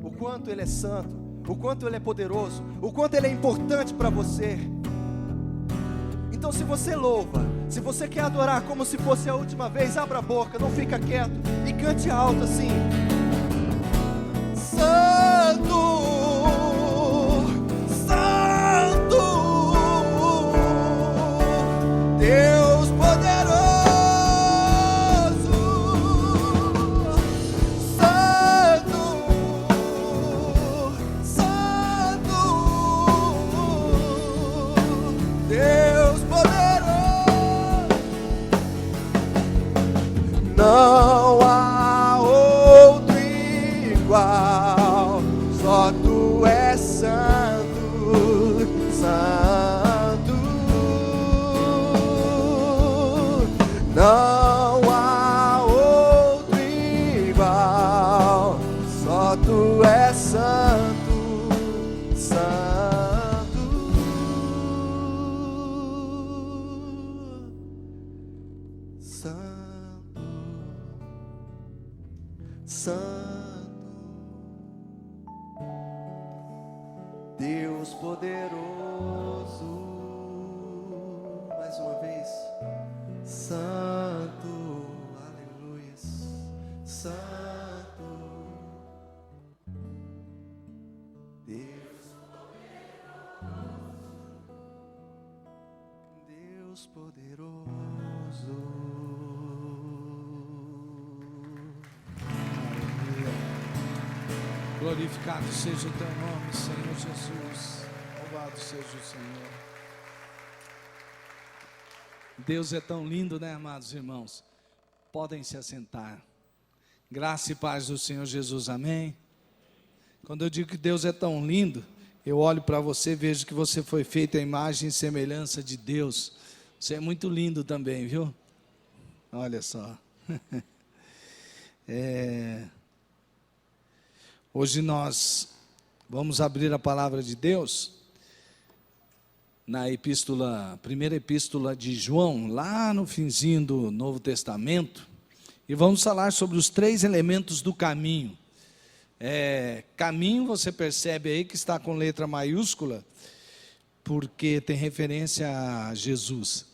o quanto Ele é santo, o quanto Ele é poderoso, o quanto Ele é importante para você? Então se você louva, se você quer adorar como se fosse a última vez, abra a boca, não fica quieto e cante alto assim: Santo, Santo, Deus poderoso. Santo, Santo, Deus poderoso. Mais uma vez. Santo, aleluia. Santo. Deus poderoso. Glorificado seja o teu nome, Senhor Jesus. Louvado seja o Senhor. Deus é tão lindo, né, amados irmãos? Podem se assentar. Graça e paz do Senhor Jesus, amém? Quando eu digo que Deus é tão lindo, eu olho para você e vejo que você foi feito à imagem e semelhança de Deus. Você é muito lindo também, viu? Olha só. Hoje nós vamos abrir a palavra de Deus na primeira epístola de João, lá no finzinho do Novo Testamento, e vamos falar sobre os 3 elementos do caminho. Caminho, você percebe aí que está com letra maiúscula, porque tem referência a Jesus.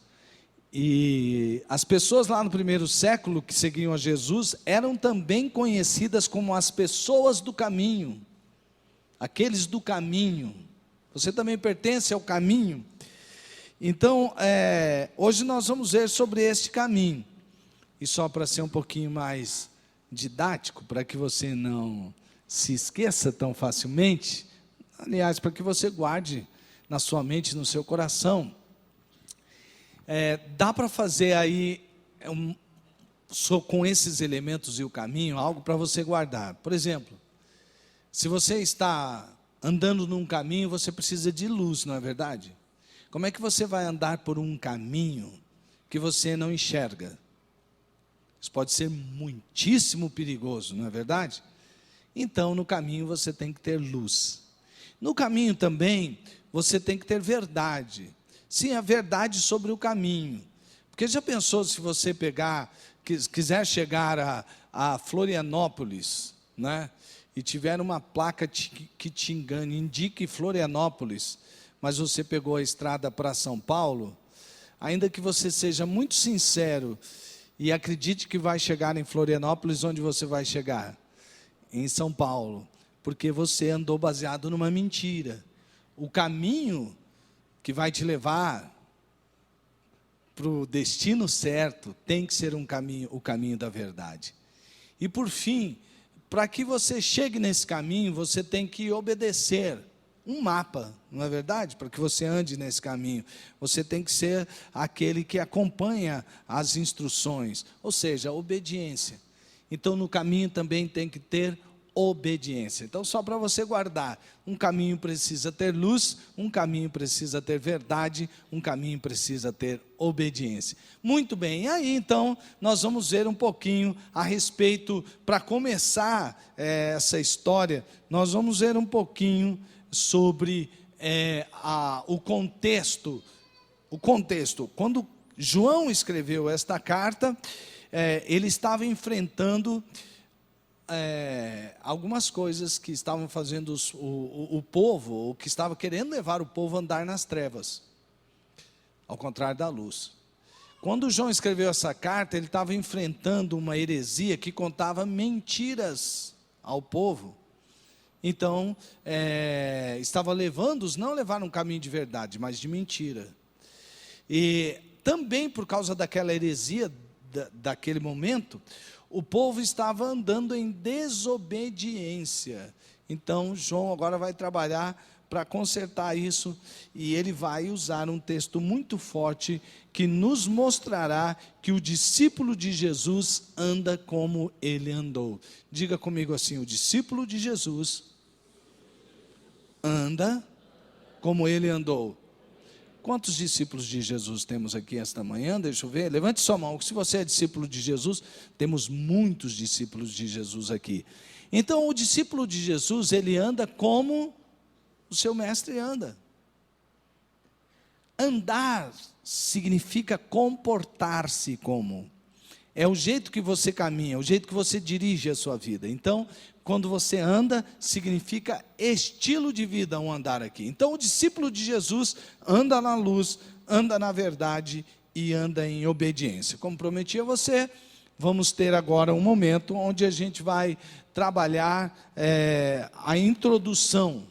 E as pessoas lá no primeiro século que seguiam a Jesus eram também conhecidas como as pessoas do caminho, aqueles do caminho. Você também pertence ao caminho. Então, hoje nós vamos ver sobre este caminho. E só para ser um pouquinho mais didático, para que você não se esqueça tão facilmente, aliás, para que você guarde na sua mente, no seu coração, dá para fazer aí, com esses elementos e o caminho, algo para você guardar. Por exemplo, se você está andando num caminho, você precisa de luz, não é verdade? Como é que você vai andar por um caminho que você não enxerga? Isso pode ser muitíssimo perigoso, não é verdade? Então, no caminho você tem que ter luz. No caminho também, você tem que ter verdade. Sim, a verdade sobre o caminho. Porque já pensou se você quiser chegar a Florianópolis, né? E tiver uma placa que te engane, indique Florianópolis, mas você pegou a estrada para São Paulo, ainda que você seja muito sincero e acredite que vai chegar em Florianópolis, onde você vai chegar? Em São Paulo, porque você andou baseado numa mentira. O caminho que vai te levar para o destino certo tem que ser o caminho da verdade. E por fim, para que você chegue nesse caminho, você tem que obedecer um mapa, não é verdade? Para que você ande nesse caminho, você tem que ser aquele que acompanha as instruções, ou seja, a obediência. Então, no caminho também tem que ter obediência. Então, só para você guardar, um caminho precisa ter luz, um caminho precisa ter verdade, um caminho precisa ter obediência. Muito bem, e aí então nós vamos ver um pouquinho a respeito, para começar essa história, nós vamos ver um pouquinho sobre o contexto. Quando João escreveu esta carta, ele estava enfrentando algumas coisas que estavam fazendo o povo, ou que estava querendo levar o povo a andar nas trevas, ao contrário da luz. Quando João escreveu essa carta, ele estava enfrentando uma heresia que contava mentiras ao povo. Então, estava levando-os, não a levar um caminho de verdade, mas de mentira. E também por causa daquela heresia, daquele momento, o povo estava andando em desobediência. Então, João agora vai trabalhar para consertar isso, e ele vai usar um texto muito forte que nos mostrará que o discípulo de Jesus anda como ele andou. Diga comigo assim: o discípulo de Jesus anda como ele andou. Quantos discípulos de Jesus temos aqui esta manhã? Deixa eu ver, levante sua mão. Se você é discípulo de Jesus, temos muitos discípulos de Jesus aqui. Então, o discípulo de Jesus, ele anda como o seu mestre anda. Andar significa comportar-se como. É o jeito que você caminha, o jeito que você dirige a sua vida. Então, quando você anda, significa estilo de vida um andar aqui. Então, o discípulo de Jesus anda na luz, anda na verdade e anda em obediência. Como prometi a você, vamos ter agora um momento onde a gente vai trabalhar a introdução.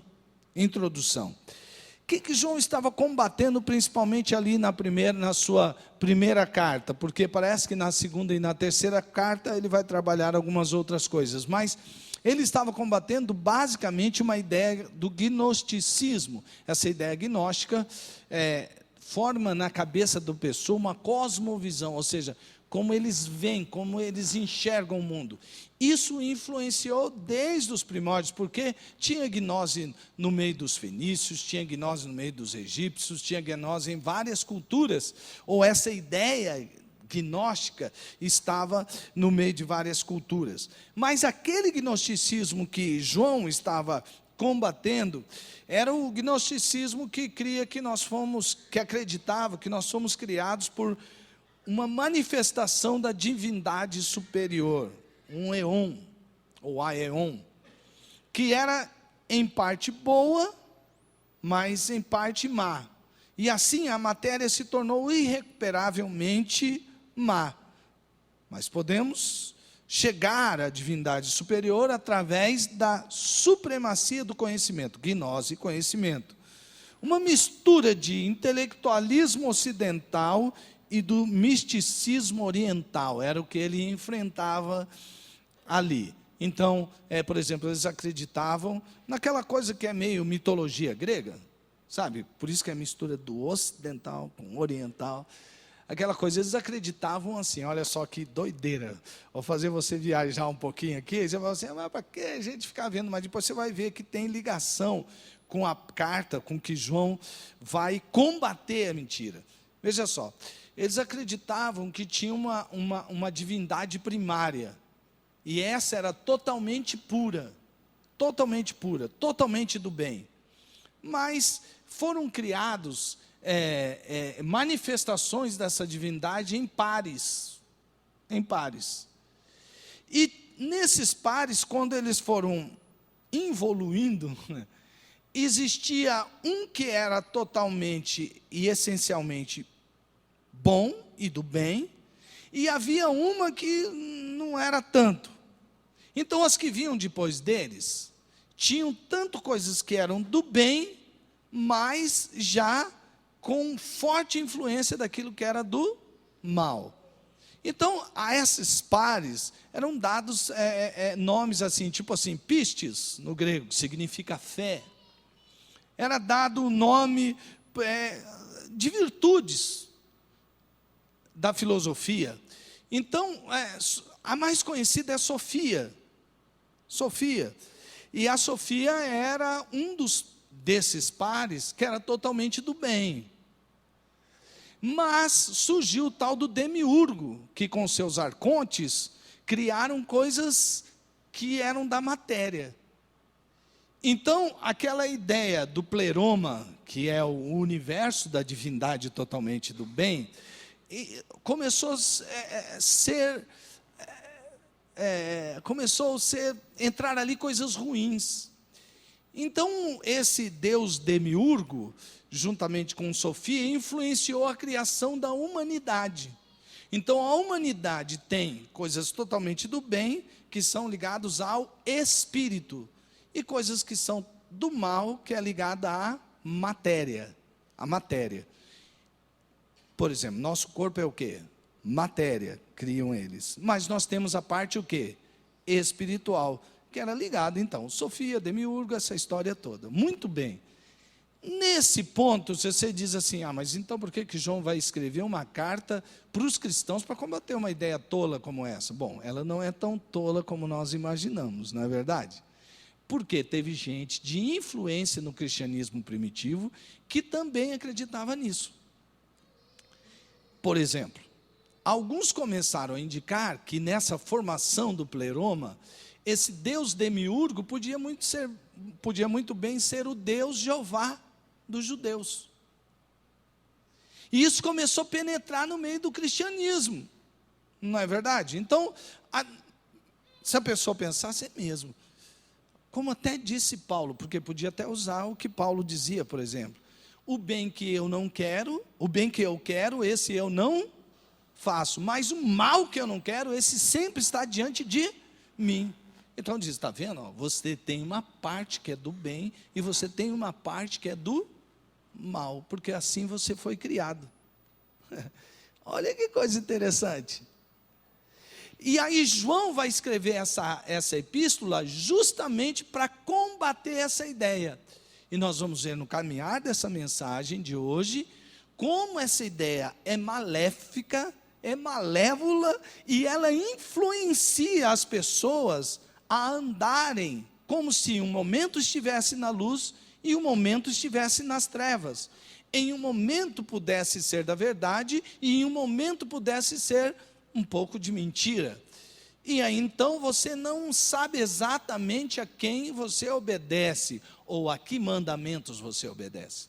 O que João estava combatendo principalmente ali na sua primeira carta? Porque parece que na segunda e na terceira carta ele vai trabalhar algumas outras coisas, mas ele estava combatendo basicamente uma ideia do gnosticismo. Essa ideia gnóstica forma na cabeça da pessoa uma cosmovisão, ou seja, como eles veem, como eles enxergam o mundo. Isso influenciou desde os primórdios, porque tinha gnose no meio dos fenícios, tinha gnose no meio dos egípcios, tinha gnose em várias culturas, ou essa ideia gnóstica estava no meio de várias culturas. Mas aquele gnosticismo que João estava combatendo era o gnosticismo que acreditava que nós fomos criados por uma manifestação da divindade superior, um éon, ou aeon, que era em parte boa, mas em parte má. E assim a matéria se tornou irrecuperavelmente má. Mas podemos chegar à divindade superior através da supremacia do conhecimento, gnose e conhecimento. Uma mistura de intelectualismo ocidental e do misticismo oriental, era o que ele enfrentava ali. Então, por exemplo, eles acreditavam naquela coisa que é meio mitologia grega, sabe? Por isso que é a mistura do ocidental com o oriental. Aquela coisa, eles acreditavam assim, olha só que doideira. Vou fazer você viajar um pouquinho aqui, você fala assim, mas para que a gente ficar vendo? Mas depois você vai ver que tem ligação com a carta, com que João vai combater a mentira. Veja só, eles acreditavam que tinha uma divindade primária, e essa era totalmente pura, totalmente do bem. Mas foram criados manifestações dessa divindade em pares. E nesses pares, quando eles foram evoluindo, existia um que era totalmente e essencialmente bom e do bem, e havia uma que não era tanto. Então, as que vinham depois deles, tinham tanto coisas que eram do bem, mas já com forte influência daquilo que era do mal. Então, a esses pares eram dados nomes assim, tipo assim, pistes, no grego, que significa fé. Era dado o nome de virtudes da filosofia. Então, a mais conhecida é Sofia. E a Sofia era um desses pares que era totalmente do bem. Mas surgiu o tal do demiurgo, que com seus arcontes criaram coisas que eram da matéria. Então, aquela ideia do pleroma, que é o universo da divindade totalmente do bem, começou a entrar ali coisas ruins. Então, esse Deus demiurgo, juntamente com Sofia, influenciou a criação da humanidade. Então, a humanidade tem coisas totalmente do bem, que são ligadas ao espírito, e coisas que são do mal, que é ligada à matéria. A matéria. Por exemplo, nosso corpo é o quê? Matéria, criam eles. Mas nós temos a parte o quê? Espiritual, que era ligada, então, Sofia, demiurgo, essa história toda. Muito bem. Nesse ponto, se você diz assim, mas então por que João vai escrever uma carta para os cristãos para combater uma ideia tola como essa? Bom, ela não é tão tola como nós imaginamos, não é verdade? Porque teve gente de influência no cristianismo primitivo que também acreditava nisso. Por exemplo, alguns começaram a indicar que nessa formação do pleroma, esse Deus demiurgo podia muito bem ser o Deus Jeová dos judeus. E isso começou a penetrar no meio do cristianismo. Não é verdade? Então, se a pessoa pensasse, é mesmo. Como até disse Paulo, porque podia até usar o que Paulo dizia, por exemplo. O bem que eu não quero, o bem que eu quero, esse eu não faço. Mas o mal que eu não quero, esse sempre está diante de mim. Então diz, está vendo? Ó, você tem uma parte que é do bem e você tem uma parte que é do mal, porque assim você foi criado. Olha que coisa interessante. E aí João vai escrever essa epístola justamente para combater essa ideia. E nós vamos ver no caminhar dessa mensagem de hoje, como essa ideia é maléfica, é malévola, e ela influencia as pessoas a andarem como se um momento estivesse na luz e um momento estivesse nas trevas. Em um momento pudesse ser da verdade e em um momento pudesse ser um pouco de mentira. E aí então você não sabe exatamente a quem você obedece ou a que mandamentos você obedece.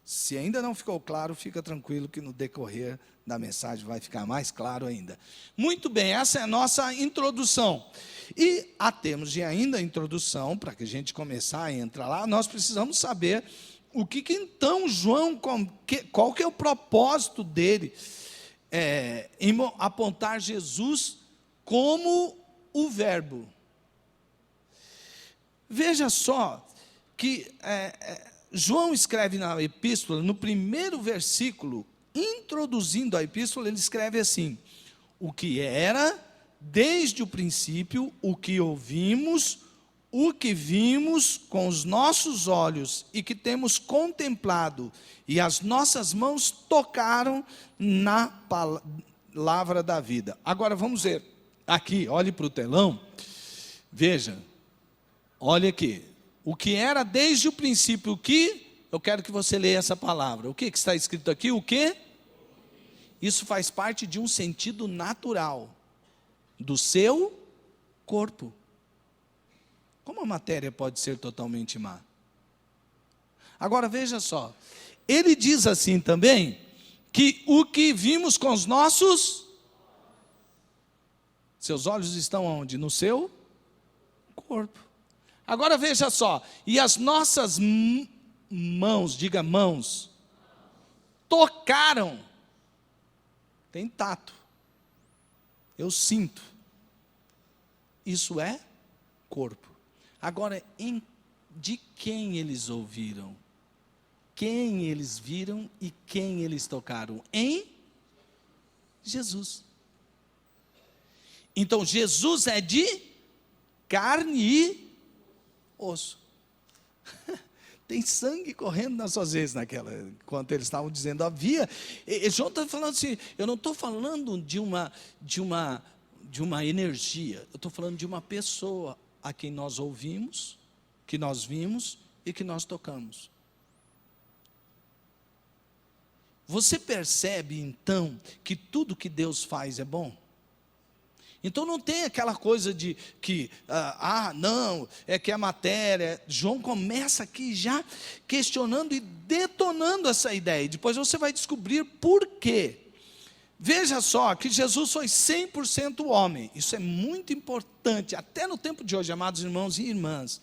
Se ainda não ficou claro, fica tranquilo que no decorrer da mensagem vai ficar mais claro ainda. Muito bem, essa é a nossa introdução. E a termos de ainda introdução, para que a gente começar a entrar lá, nós precisamos saber o que então João, qual que é o propósito dele em apontar Jesus como o verbo. Veja só que João escreve na epístola, no primeiro versículo, introduzindo a epístola, ele escreve assim: o que era desde o princípio, o que ouvimos, o que vimos com os nossos olhos e que temos contemplado, e as nossas mãos tocaram na palavra da vida. Agora vamos ver aqui, olhe para o telão, veja, olha aqui, o que era desde o princípio, o que, eu quero que você leia essa palavra, o que está escrito aqui, o que? Isso faz parte de um sentido natural, do seu corpo. Como a matéria pode ser totalmente má? Agora veja só, ele diz assim também, que o que vimos com os nossos, seus olhos estão onde? No seu corpo. Agora veja só, e as nossas mãos, diga mãos, tocaram, tem tato, eu sinto, isso é corpo. Agora, de quem eles ouviram? Quem eles viram e quem eles tocaram? Em Jesus. Então, Jesus é de carne e osso. Tem sangue correndo nas suas veias enquanto eles estavam dizendo havia. João está falando assim, eu não estou falando de uma energia, eu estou falando de uma pessoa a quem nós ouvimos, que nós vimos e que nós tocamos. Você percebe então que tudo que Deus faz é bom? Então não tem aquela coisa de que, não, é que a matéria. João começa aqui já questionando e detonando essa ideia. Depois você vai descobrir por quê. Veja só que Jesus foi 100% homem. Isso é muito importante, até no tempo de hoje, amados irmãos e irmãs.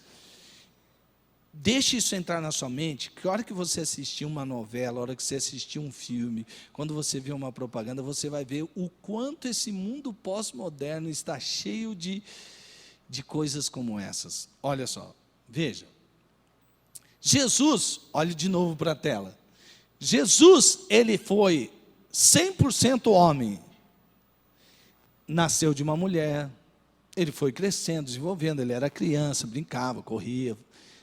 Deixe isso entrar na sua mente, que a hora que você assistir uma novela, a hora que você assistir um filme, quando você vê uma propaganda, você vai ver o quanto esse mundo pós-moderno está cheio de coisas como essas. Olha só, veja. Jesus, olhe de novo para a tela. Jesus, ele foi 100% homem. Nasceu de uma mulher, ele foi crescendo, desenvolvendo, ele era criança, brincava, corria,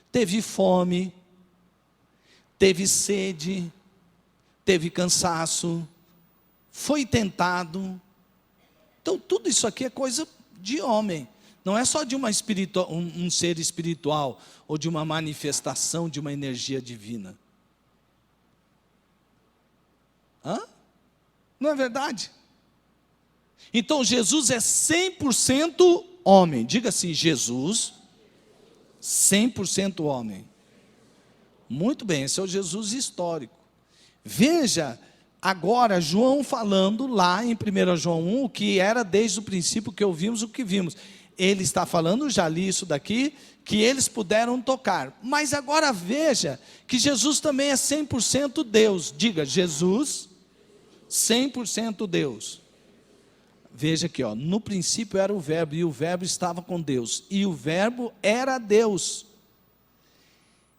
teve fome, teve sede, teve cansaço, foi tentado. Então tudo isso aqui é coisa de homem, não é só de um ser espiritual, ou de uma manifestação de uma energia divina. Não é verdade? Então Jesus é 100% homem. Diga assim, Jesus, 100% homem. Muito bem, esse é o Jesus histórico. Veja agora João falando lá em 1 João 1, o que era desde o princípio que ouvimos, o que vimos. Ele está falando, já li isso daqui, que eles puderam tocar. Mas agora veja que Jesus também é 100% Deus. Diga, Jesus, 100% Deus. Veja aqui, ó, no princípio era o verbo, e o verbo estava com Deus, e o verbo era Deus.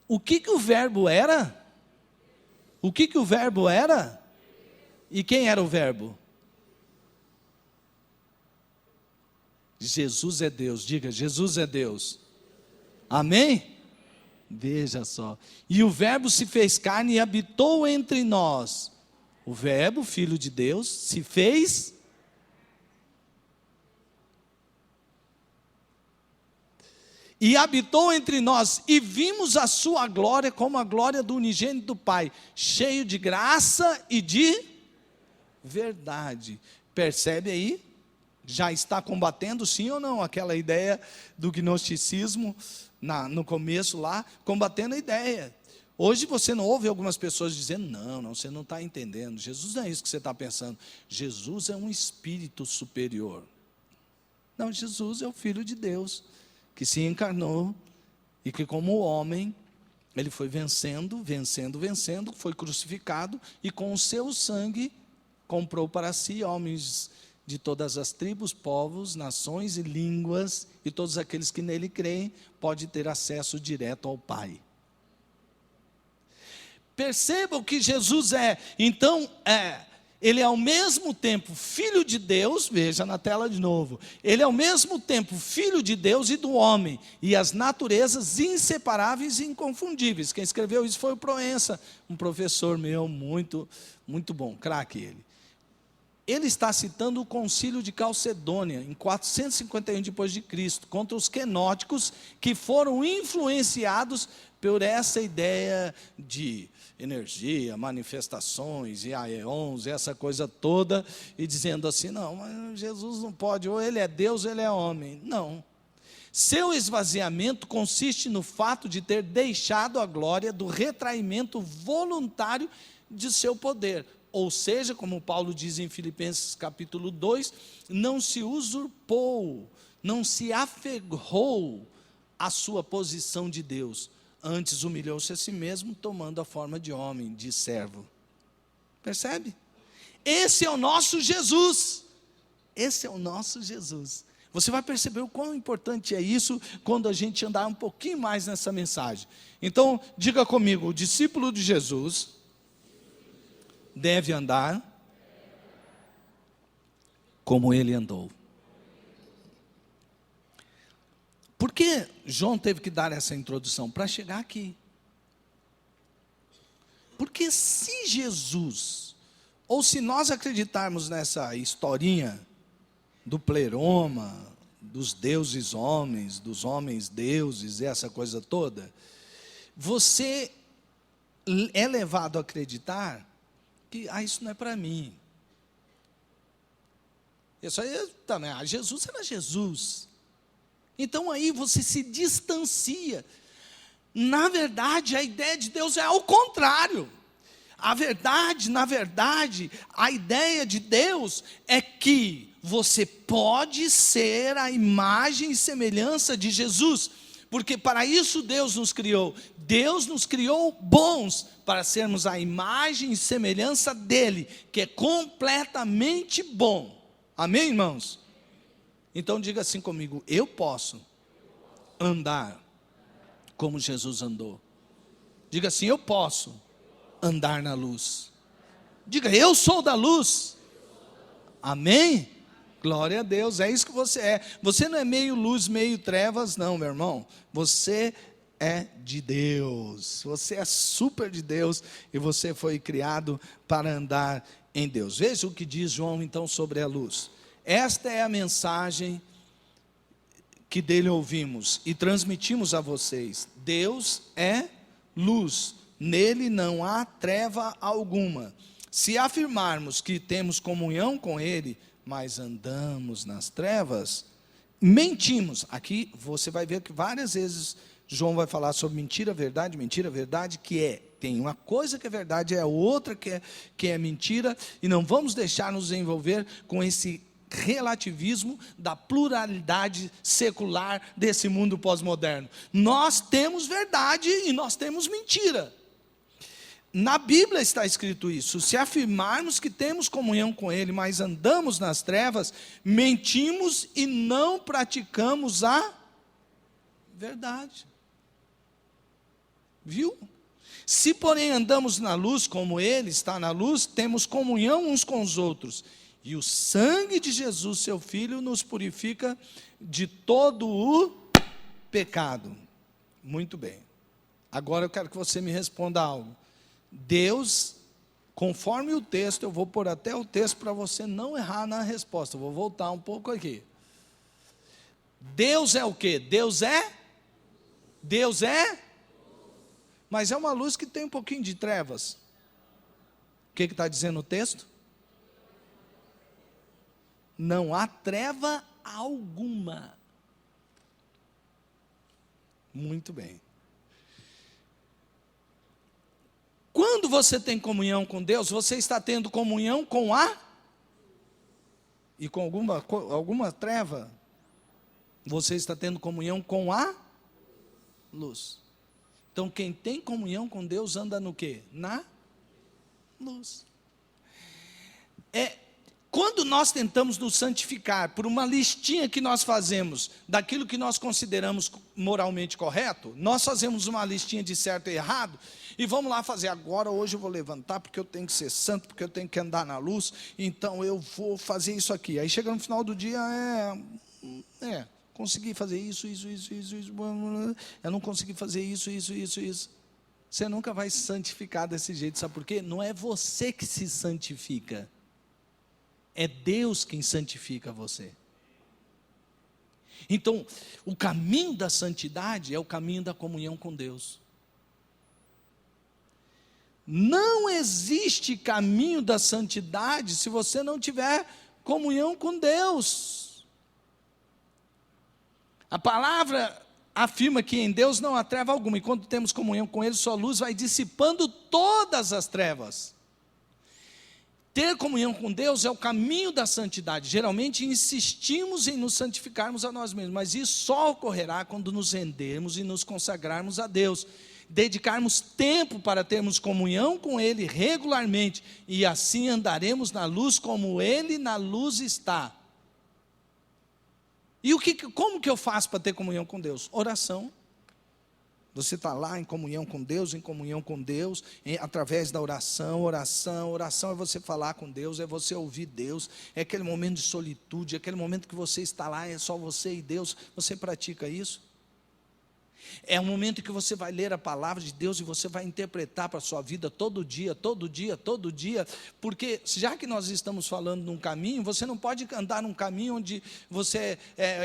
O que o verbo era? O que o verbo era? E quem era o verbo? Jesus é Deus. Diga, Jesus é Deus. Amém? Veja só. E o verbo se fez carne e habitou entre nós. O verbo, filho de Deus, se fez e habitou entre nós, e vimos a sua glória como a glória do unigênito do Pai, cheio de graça e de verdade. Percebe aí? Já está combatendo, sim ou não, aquela ideia do gnosticismo, no começo lá, combatendo a ideia. Hoje você não ouve algumas pessoas dizendo, não, você não está entendendo, Jesus não é isso que você está pensando, Jesus é um espírito superior. Não, Jesus é o Filho de Deus, que se encarnou, e que como homem, ele foi vencendo, foi crucificado, e com o seu sangue, comprou para si homens de todas as tribos, povos, nações e línguas, e todos aqueles que nele creem, pode ter acesso direto ao Pai. Perceba o que Jesus é. Então, ele é ao mesmo tempo Filho de Deus, veja na tela de novo, ele é ao mesmo tempo Filho de Deus e do homem, e as naturezas inseparáveis e inconfundíveis. Quem escreveu isso foi o Proença, um professor meu, muito bom, craque ele. Ele está citando o concílio de Calcedônia, em 451 depois de Cristo, contra os quenóticos que foram influenciados por essa ideia de energia, manifestações e aeons, essa coisa toda, e dizendo assim, não, mas Jesus não pode, ou ele é Deus ou ele é homem. Não. Seu esvaziamento consiste no fato de ter deixado a glória do retraimento voluntário de seu poder. Ou seja, como Paulo diz em Filipenses capítulo 2, não se usurpou, não se aferrou à sua posição de Deus, antes humilhou-se a si mesmo, tomando a forma de homem, de servo. Percebe? Esse é o nosso Jesus. Esse é o nosso Jesus. Você vai perceber o quão importante é isso quando a gente andar um pouquinho mais nessa mensagem. Então, diga comigo, o discípulo de Jesus deve andar como ele andou. Por que João teve que dar essa introdução? Para chegar aqui. Porque se Jesus, ou se nós acreditarmos nessa historinha do pleroma, dos deuses homens, dos homens deuses, essa coisa toda, você é levado a acreditar que isso não é para mim. Isso aí também, Jesus era Jesus. Então aí você se distancia. Na verdade, a ideia de Deus é ao contrário. Na verdade, a ideia de Deus é que você pode ser a imagem e semelhança de Jesus, porque para isso Deus nos criou. Deus nos criou bons para sermos a imagem e semelhança dele, que é completamente bom. Amém, irmãos? Então diga assim comigo, eu posso andar como Jesus andou. Diga assim, eu posso andar na luz. Diga, eu sou da luz. Amém? Glória a Deus, é isso que você é. Você não é meio luz, meio trevas, não, meu irmão. Você é de Deus. Você é super de Deus e você foi criado para andar em Deus. Veja o que diz João então sobre a luz. Esta é a mensagem que dele ouvimos e transmitimos a vocês. Deus é luz, nele não há treva alguma. Se afirmarmos que temos comunhão com ele, mas andamos nas trevas, mentimos. Aqui você vai ver que várias vezes João vai falar sobre mentira, verdade, que é tem uma coisa que é verdade, é outra que é mentira, e não vamos deixar nos envolver com esse relativismo da pluralidade secular desse mundo pós-moderno. Nós temos verdade e nós temos mentira. Na Bíblia está escrito isso: se afirmarmos que temos comunhão com Ele, mas andamos nas trevas, mentimos e não praticamos a verdade. Viu? Se, porém, andamos na luz, como Ele está na luz, temos comunhão uns com os outros. E o sangue de Jesus, seu Filho, nos purifica de todo o pecado. Muito bem. Agora eu quero que você me responda algo. Deus, conforme o texto, eu vou pôr até o texto para você não errar na resposta. Eu vou voltar um pouco aqui. Deus é o quê? Deus é? Mas é uma luz que tem um pouquinho de trevas. O que está dizendo o texto? Não há treva alguma. Muito bem. Quando você tem comunhão com Deus, você está tendo comunhão com e com alguma treva, você está tendo comunhão com a luz. Então, quem tem comunhão com Deus anda no quê? Na luz. Quando nós tentamos nos santificar por uma listinha que nós fazemos daquilo que nós consideramos moralmente correto, nós fazemos uma listinha de certo e errado, e vamos lá fazer agora, hoje eu vou levantar porque eu tenho que ser santo, porque eu tenho que andar na luz, então eu vou fazer isso aqui. Aí chega no final do dia, consegui fazer isso, eu não consegui fazer isso. Você nunca vai se santificar desse jeito, sabe por quê? Não é você que se santifica. É Deus quem santifica você. Então, o caminho da santidade é o caminho da comunhão com Deus. Não existe caminho da santidade se você não tiver comunhão com Deus. A palavra afirma que em Deus não há treva alguma, e quando temos comunhão com Ele, sua luz vai dissipando todas as trevas. Ter comunhão com Deus é o caminho da santidade. Geralmente insistimos em nos santificarmos a nós mesmos, mas isso só ocorrerá quando nos rendermos e nos consagrarmos a Deus. Dedicarmos tempo para termos comunhão com Ele regularmente, e assim andaremos na luz como Ele na luz está. E como que eu faço para ter comunhão com Deus? Oração. Você está lá em comunhão com Deus, através da oração. Oração é você falar com Deus, é você ouvir Deus, é aquele momento de solitude, é aquele momento que você está lá, é só você e Deus. Você pratica isso? É um momento que você vai ler a palavra de Deus e você vai interpretar para a sua vida todo dia, porque já que nós estamos falando num caminho, você não pode andar num caminho onde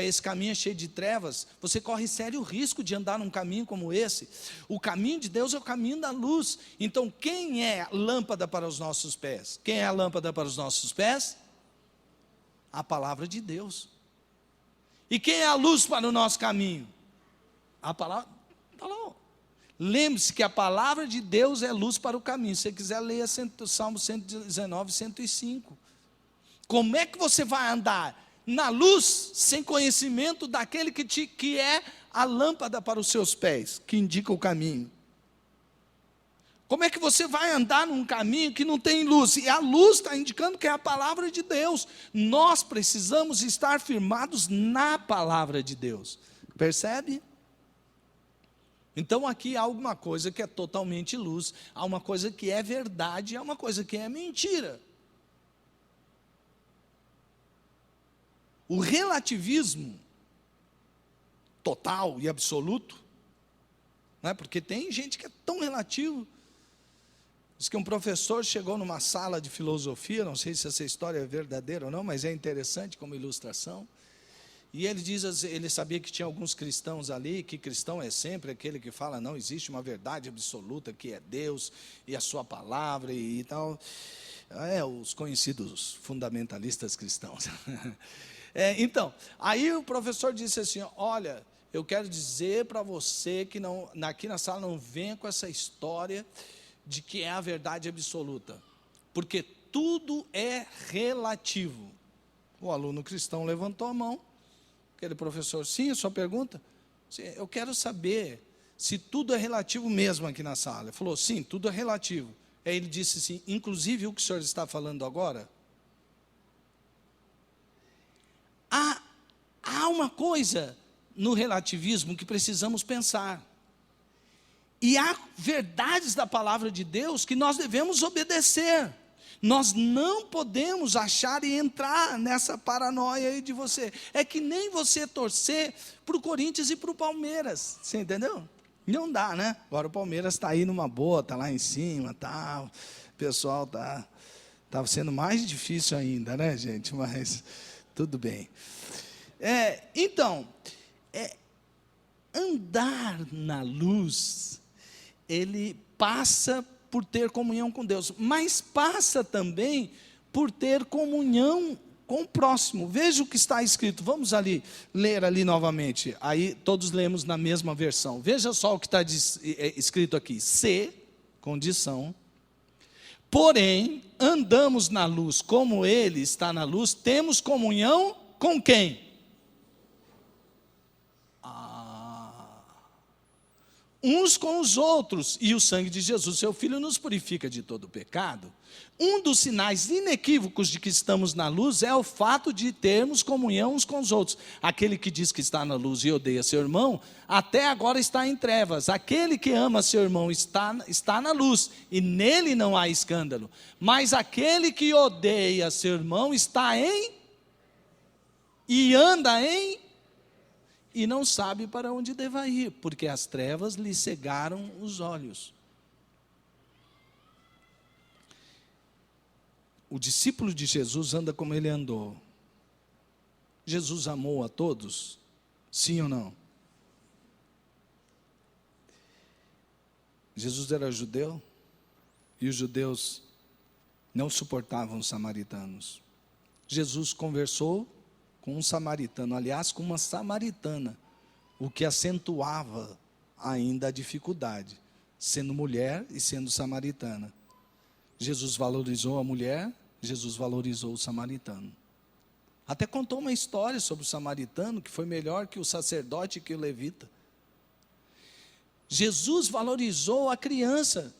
esse caminho é cheio de trevas. Você corre sério risco de andar num caminho como esse. O caminho de Deus é o caminho da luz. Então, quem é a lâmpada para os nossos pés? Quem é a lâmpada para os nossos pés? A palavra de Deus. E quem é a luz para o nosso caminho? A palavra, está lá. Lembre-se que a palavra de Deus é luz para o caminho. Se você quiser, leia Salmo 119, 105. Como é que você vai andar na luz sem conhecimento daquele que é a lâmpada para os seus pés, que indica o caminho? Como é que você vai andar num caminho que não tem luz? E a luz está indicando que é a palavra de Deus. Nós precisamos estar firmados na palavra de Deus. Percebe? Então aqui há alguma coisa que é totalmente luz, há uma coisa que é verdade, há uma coisa que é mentira. O relativismo total e absoluto, né? Porque tem gente que é tão relativo. Diz que um professor chegou numa sala de filosofia, não sei se essa história é verdadeira ou não, mas é interessante como ilustração. E ele diz, ele sabia que tinha alguns cristãos ali, que cristão é sempre aquele que fala, não existe uma verdade absoluta, que é Deus e a sua palavra e tal. Os conhecidos fundamentalistas cristãos. Então, aí o professor disse assim, olha, eu quero dizer para você que aqui na sala não venha com essa história de que é a verdade absoluta, porque tudo é relativo. O aluno cristão levantou a mão, aquele professor, sim, a sua pergunta? Sim, eu quero saber se tudo é relativo mesmo aqui na sala. Ele falou, sim, tudo é relativo. Aí ele disse assim, inclusive o que o senhor está falando agora? Há uma coisa no relativismo que precisamos pensar. E há verdades da palavra de Deus que nós devemos obedecer. Nós não podemos achar e entrar nessa paranoia aí de você. É que nem você torcer para o Corinthians e para o Palmeiras. Você entendeu? Não dá, né? Agora o Palmeiras está aí numa boa, está lá em cima, tal. O pessoal está sendo mais difícil ainda, né, gente? Mas tudo bem. Então, andar na luz, ele passa por ter comunhão com Deus, mas passa também por ter comunhão com o próximo. Veja o que está escrito, vamos ali, ler ali novamente, aí todos lemos na mesma versão. Veja só o que está escrito aqui, se, condição, porém, andamos na luz como Ele está na luz, temos comunhão com quem? Uns com os outros, e o sangue de Jesus, seu Filho, nos purifica de todo pecado. Um dos sinais inequívocos de que estamos na luz é o fato de termos comunhão uns com os outros. Aquele que diz que está na luz e odeia seu irmão, até agora está em trevas. Aquele que ama seu irmão está na luz, e nele não há escândalo. Mas aquele que odeia seu irmão está e anda e não sabe para onde deva ir, porque as trevas lhe cegaram os olhos. O discípulo de Jesus anda como ele andou. Jesus amou a todos? Sim ou não? Jesus era judeu, e os judeus não suportavam os samaritanos. Jesus conversou com um samaritano, aliás, com uma samaritana, o que acentuava ainda a dificuldade, sendo mulher e sendo samaritana. Jesus valorizou a mulher, Jesus valorizou o samaritano. Até contou uma história sobre o samaritano, que foi melhor que o sacerdote e que o levita. Jesus valorizou a criança.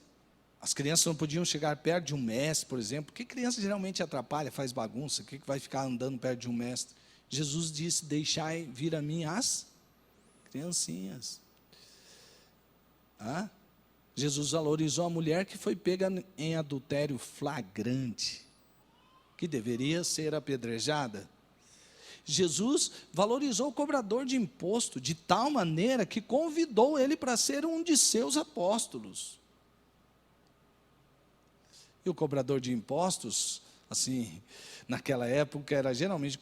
As crianças não podiam chegar perto de um mestre, por exemplo, porque criança geralmente atrapalha, faz bagunça, que vai ficar andando perto de um mestre? Jesus disse, deixai vir a mim as criancinhas. Jesus valorizou a mulher que foi pega em adultério flagrante, que deveria ser apedrejada. Jesus valorizou o cobrador de imposto, de tal maneira que convidou ele para ser um de seus apóstolos. E o cobrador de impostos, assim, naquela época, era geralmente,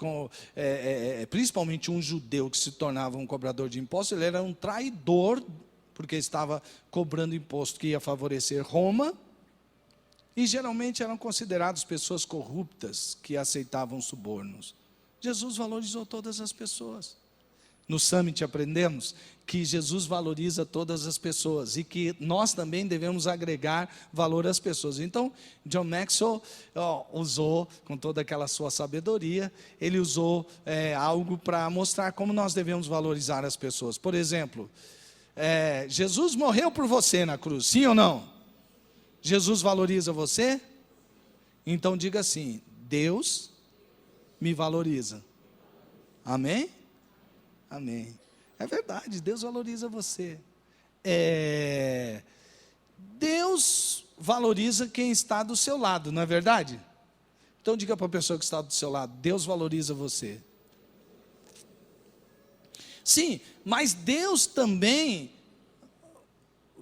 principalmente um judeu que se tornava um cobrador de impostos, ele era um traidor, porque estava cobrando imposto que ia favorecer Roma, e geralmente eram considerados pessoas corruptas, que aceitavam subornos. Jesus valorizou todas as pessoas. No Summit aprendemos que Jesus valoriza todas as pessoas e que nós também devemos agregar valor às pessoas. Então, John Maxwell usou, com toda aquela sua sabedoria, ele usou algo para mostrar como nós devemos valorizar as pessoas. Por exemplo, Jesus morreu por você na cruz, sim ou não? Jesus valoriza você? Então diga assim, Deus me valoriza. Amém? Amém. É verdade, Deus valoriza você. Deus valoriza quem está do seu lado, não é verdade? Então diga para a pessoa que está do seu lado, Deus valoriza você. Sim, mas Deus também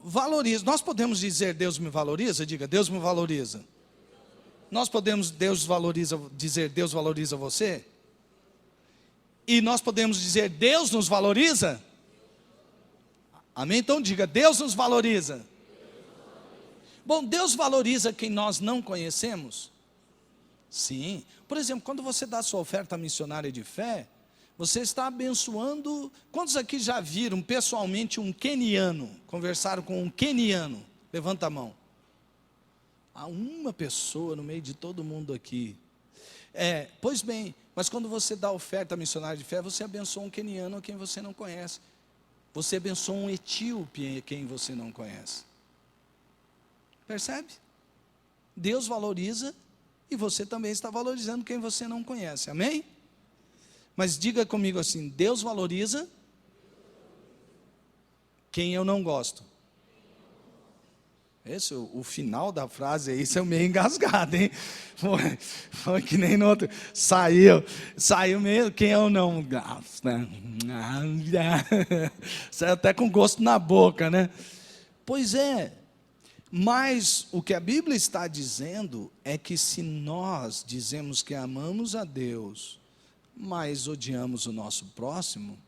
valoriza. Nós podemos dizer Deus me valoriza? Diga, Deus me valoriza. Nós podemos dizer Deus valoriza você? E nós podemos dizer Deus nos valoriza? Amém? Então diga, Deus nos valoriza. Bom, Deus valoriza quem nós não conhecemos? Sim. Por exemplo, quando você dá sua oferta missionária de fé, você está abençoando. Quantos aqui já viram pessoalmente um queniano? Conversaram com um queniano? Levanta a mão. Há uma pessoa no meio de todo mundo aqui. Pois bem, mas quando você dá oferta missionária de fé, você abençoa um queniano a quem você não conhece. Você abençoa um etíope a quem você não conhece. Percebe? Deus valoriza e você também está valorizando quem você não conhece. Amém? Mas diga comigo assim: Deus valoriza quem eu não gosto. Esse, o final da frase aí, isso é meio engasgado, hein? Foi que nem no outro. Saiu meio, quem eu não gosto, né? Saiu até com gosto na boca, né? Pois é, mas o que a Bíblia está dizendo é que se nós dizemos que amamos a Deus, mas odiamos o nosso próximo,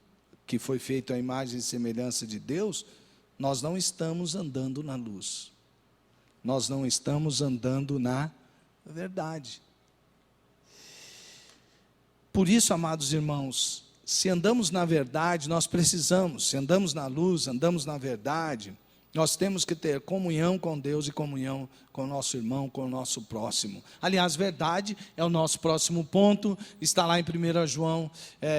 que foi feito à imagem e semelhança de Deus, nós não estamos andando na luz. Nós não estamos andando na verdade. Por isso, amados irmãos, se andamos na verdade, nós precisamos, se andamos na luz, andamos na verdade, nós temos que ter comunhão com Deus e comunhão com o nosso irmão, com o nosso próximo. Aliás, verdade é o nosso próximo ponto, está lá em 1 João,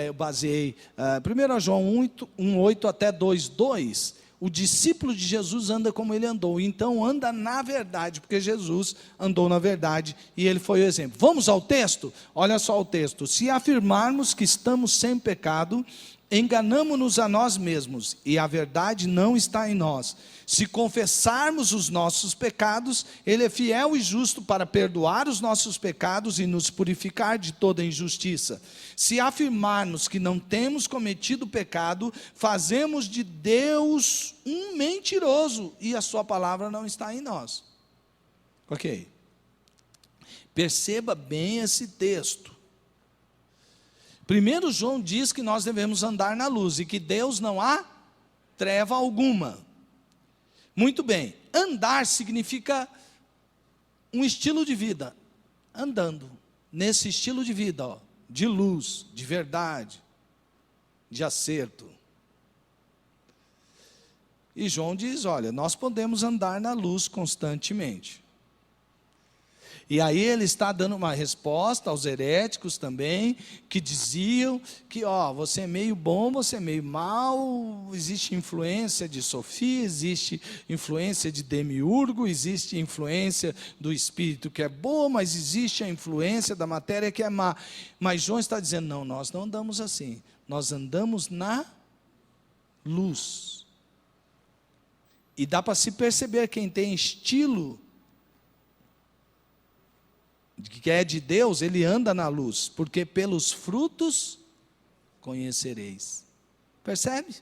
eu baseei 1 João 1:8 até 2:2. O discípulo de Jesus anda como ele andou, então anda na verdade, porque Jesus andou na verdade e ele foi o exemplo. Vamos ao texto? Olha só o texto: se afirmarmos que estamos sem pecado, enganamo-nos a nós mesmos e a verdade não está em nós. Se confessarmos os nossos pecados, Ele é fiel e justo para perdoar os nossos pecados e nos purificar de toda injustiça. Se afirmarmos que não temos cometido pecado, fazemos de Deus um mentiroso e a sua palavra não está em nós. Ok. Perceba bem esse texto. 1 João diz que nós devemos andar na luz e que Deus não há treva alguma. Muito bem, andar significa um estilo de vida, andando nesse estilo de vida, de luz, de verdade, de acerto. E João diz, olha, nós podemos andar na luz constantemente. E aí ele está dando uma resposta aos heréticos também, que diziam que, você é meio bom, você é meio mal, existe influência de Sofia, existe influência de Demiurgo, existe influência do espírito que é boa, mas existe a influência da matéria que é má. Mas João está dizendo, não, nós não andamos assim, nós andamos na luz. E dá para se perceber quem tem estilo que é de Deus, ele anda na luz, porque pelos frutos conhecereis. Percebe?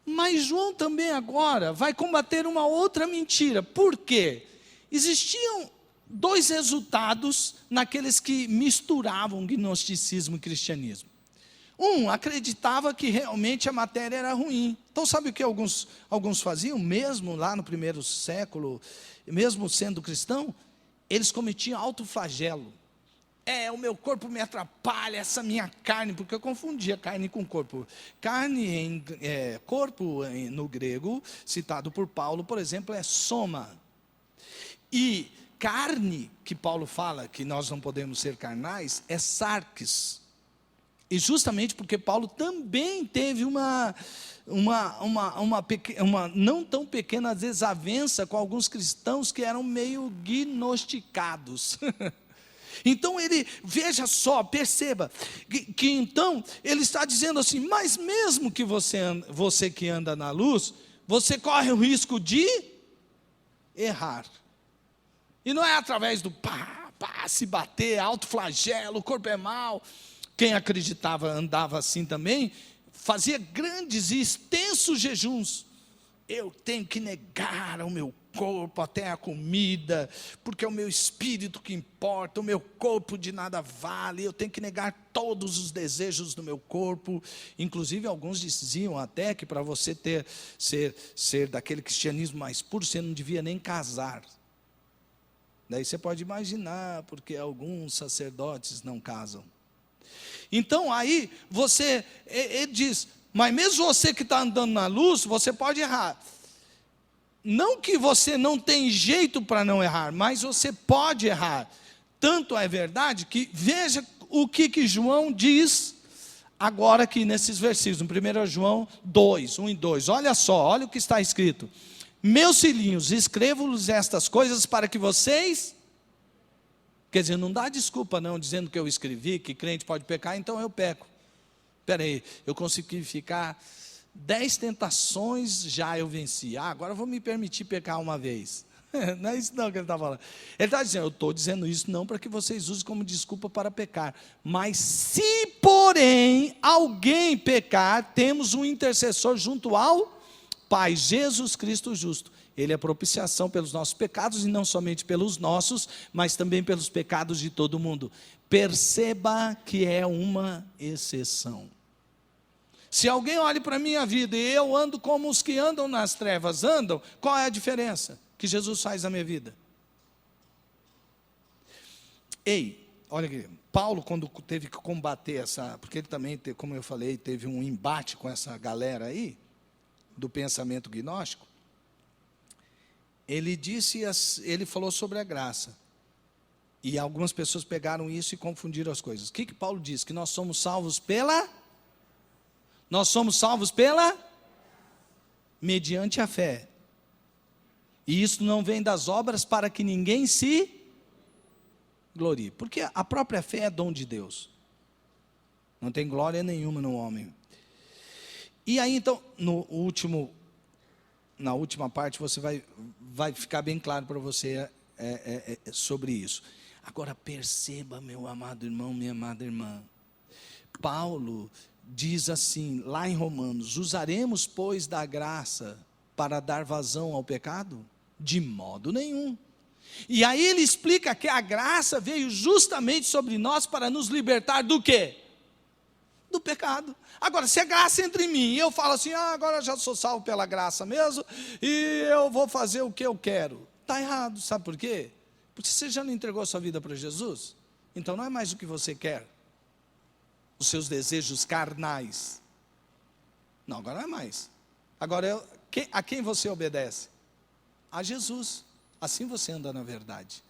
Mas João também agora vai combater uma outra mentira. Por quê? Existiam dois resultados naqueles que misturavam gnosticismo e cristianismo. Um acreditava que realmente a matéria era ruim. Então sabe o que alguns faziam? Mesmo lá no primeiro século, mesmo sendo cristão, eles cometiam autoflagelo. O meu corpo me atrapalha, essa minha carne, porque eu confundia carne com corpo. Corpo no grego, citado por Paulo, por exemplo, é soma. E carne, que Paulo fala que nós não podemos ser carnais, é sarx. E justamente porque Paulo também teve uma não tão pequena desavença com alguns cristãos que eram meio gnosticados. Então ele, veja só, perceba, que então ele está dizendo assim, mas mesmo que você que anda na luz, você corre o risco de errar. E não é através do se bater, autoflagelo, o corpo é mau. Quem acreditava andava assim também, fazia grandes e extensos jejuns. Eu tenho que negar ao meu corpo até a comida, porque é o meu espírito que importa, o meu corpo de nada vale, eu tenho que negar todos os desejos do meu corpo. Inclusive alguns diziam até que para você ser daquele cristianismo mais puro, você não devia nem casar. Daí você pode imaginar, porque alguns sacerdotes não casam. Então aí ele diz, mas mesmo você que está andando na luz, você pode errar. não que você não tem jeito para não errar, mas você pode errar. Tanto é verdade que veja o que João diz agora aqui nesses versículos, no 1 João 2, 1 e 2. Olha só, olha o que está escrito. Meus filhinhos, escrevo-lhes estas coisas para que vocês... Quer dizer, não dá desculpa não, dizendo que eu escrevi, que crente pode pecar, então eu peco. Espera aí, eu consegui ficar 10 tentações, já eu venci. Agora eu vou me permitir pecar uma vez. Não é isso não que ele está falando. Ele está dizendo, eu estou dizendo isso não para que vocês usem como desculpa para pecar. Mas se, porém, alguém pecar, temos um intercessor junto ao Pai, Jesus Cristo justo. Ele é propiciação pelos nossos pecados, e não somente pelos nossos, mas também pelos pecados de todo mundo. Perceba que é uma exceção. Se alguém olha para a minha vida e eu ando como os que andam nas trevas andam, qual é a diferença que Jesus faz na minha vida? Ei, olha aqui, Paulo quando teve que combater essa, porque ele também, como eu falei, teve um embate com essa galera aí, do pensamento gnóstico, ele falou sobre a graça. E algumas pessoas pegaram isso e confundiram as coisas. O que Paulo diz? Que nós somos salvos mediante a fé. E isso não vem das obras para que ninguém se glorie. Porque a própria fé é dom de Deus. Não tem glória nenhuma no homem. E aí então, na última parte, você vai ficar bem claro para você sobre isso. Agora perceba, meu amado irmão, minha amada irmã. Paulo diz assim, lá em Romanos, usaremos, pois, da graça para dar vazão ao pecado? De modo nenhum. E aí ele explica que a graça veio justamente sobre nós para nos libertar do quê? Do pecado. Agora, se a graça entra em mim, e eu falo assim, agora eu já sou salvo pela graça mesmo, e eu vou fazer o que eu quero. Está errado, sabe por quê? Porque você já não entregou a sua vida para Jesus, então não é mais o que você quer, os seus desejos carnais. Não, agora não é mais. Agora, a quem você obedece? A Jesus. Assim você anda na verdade.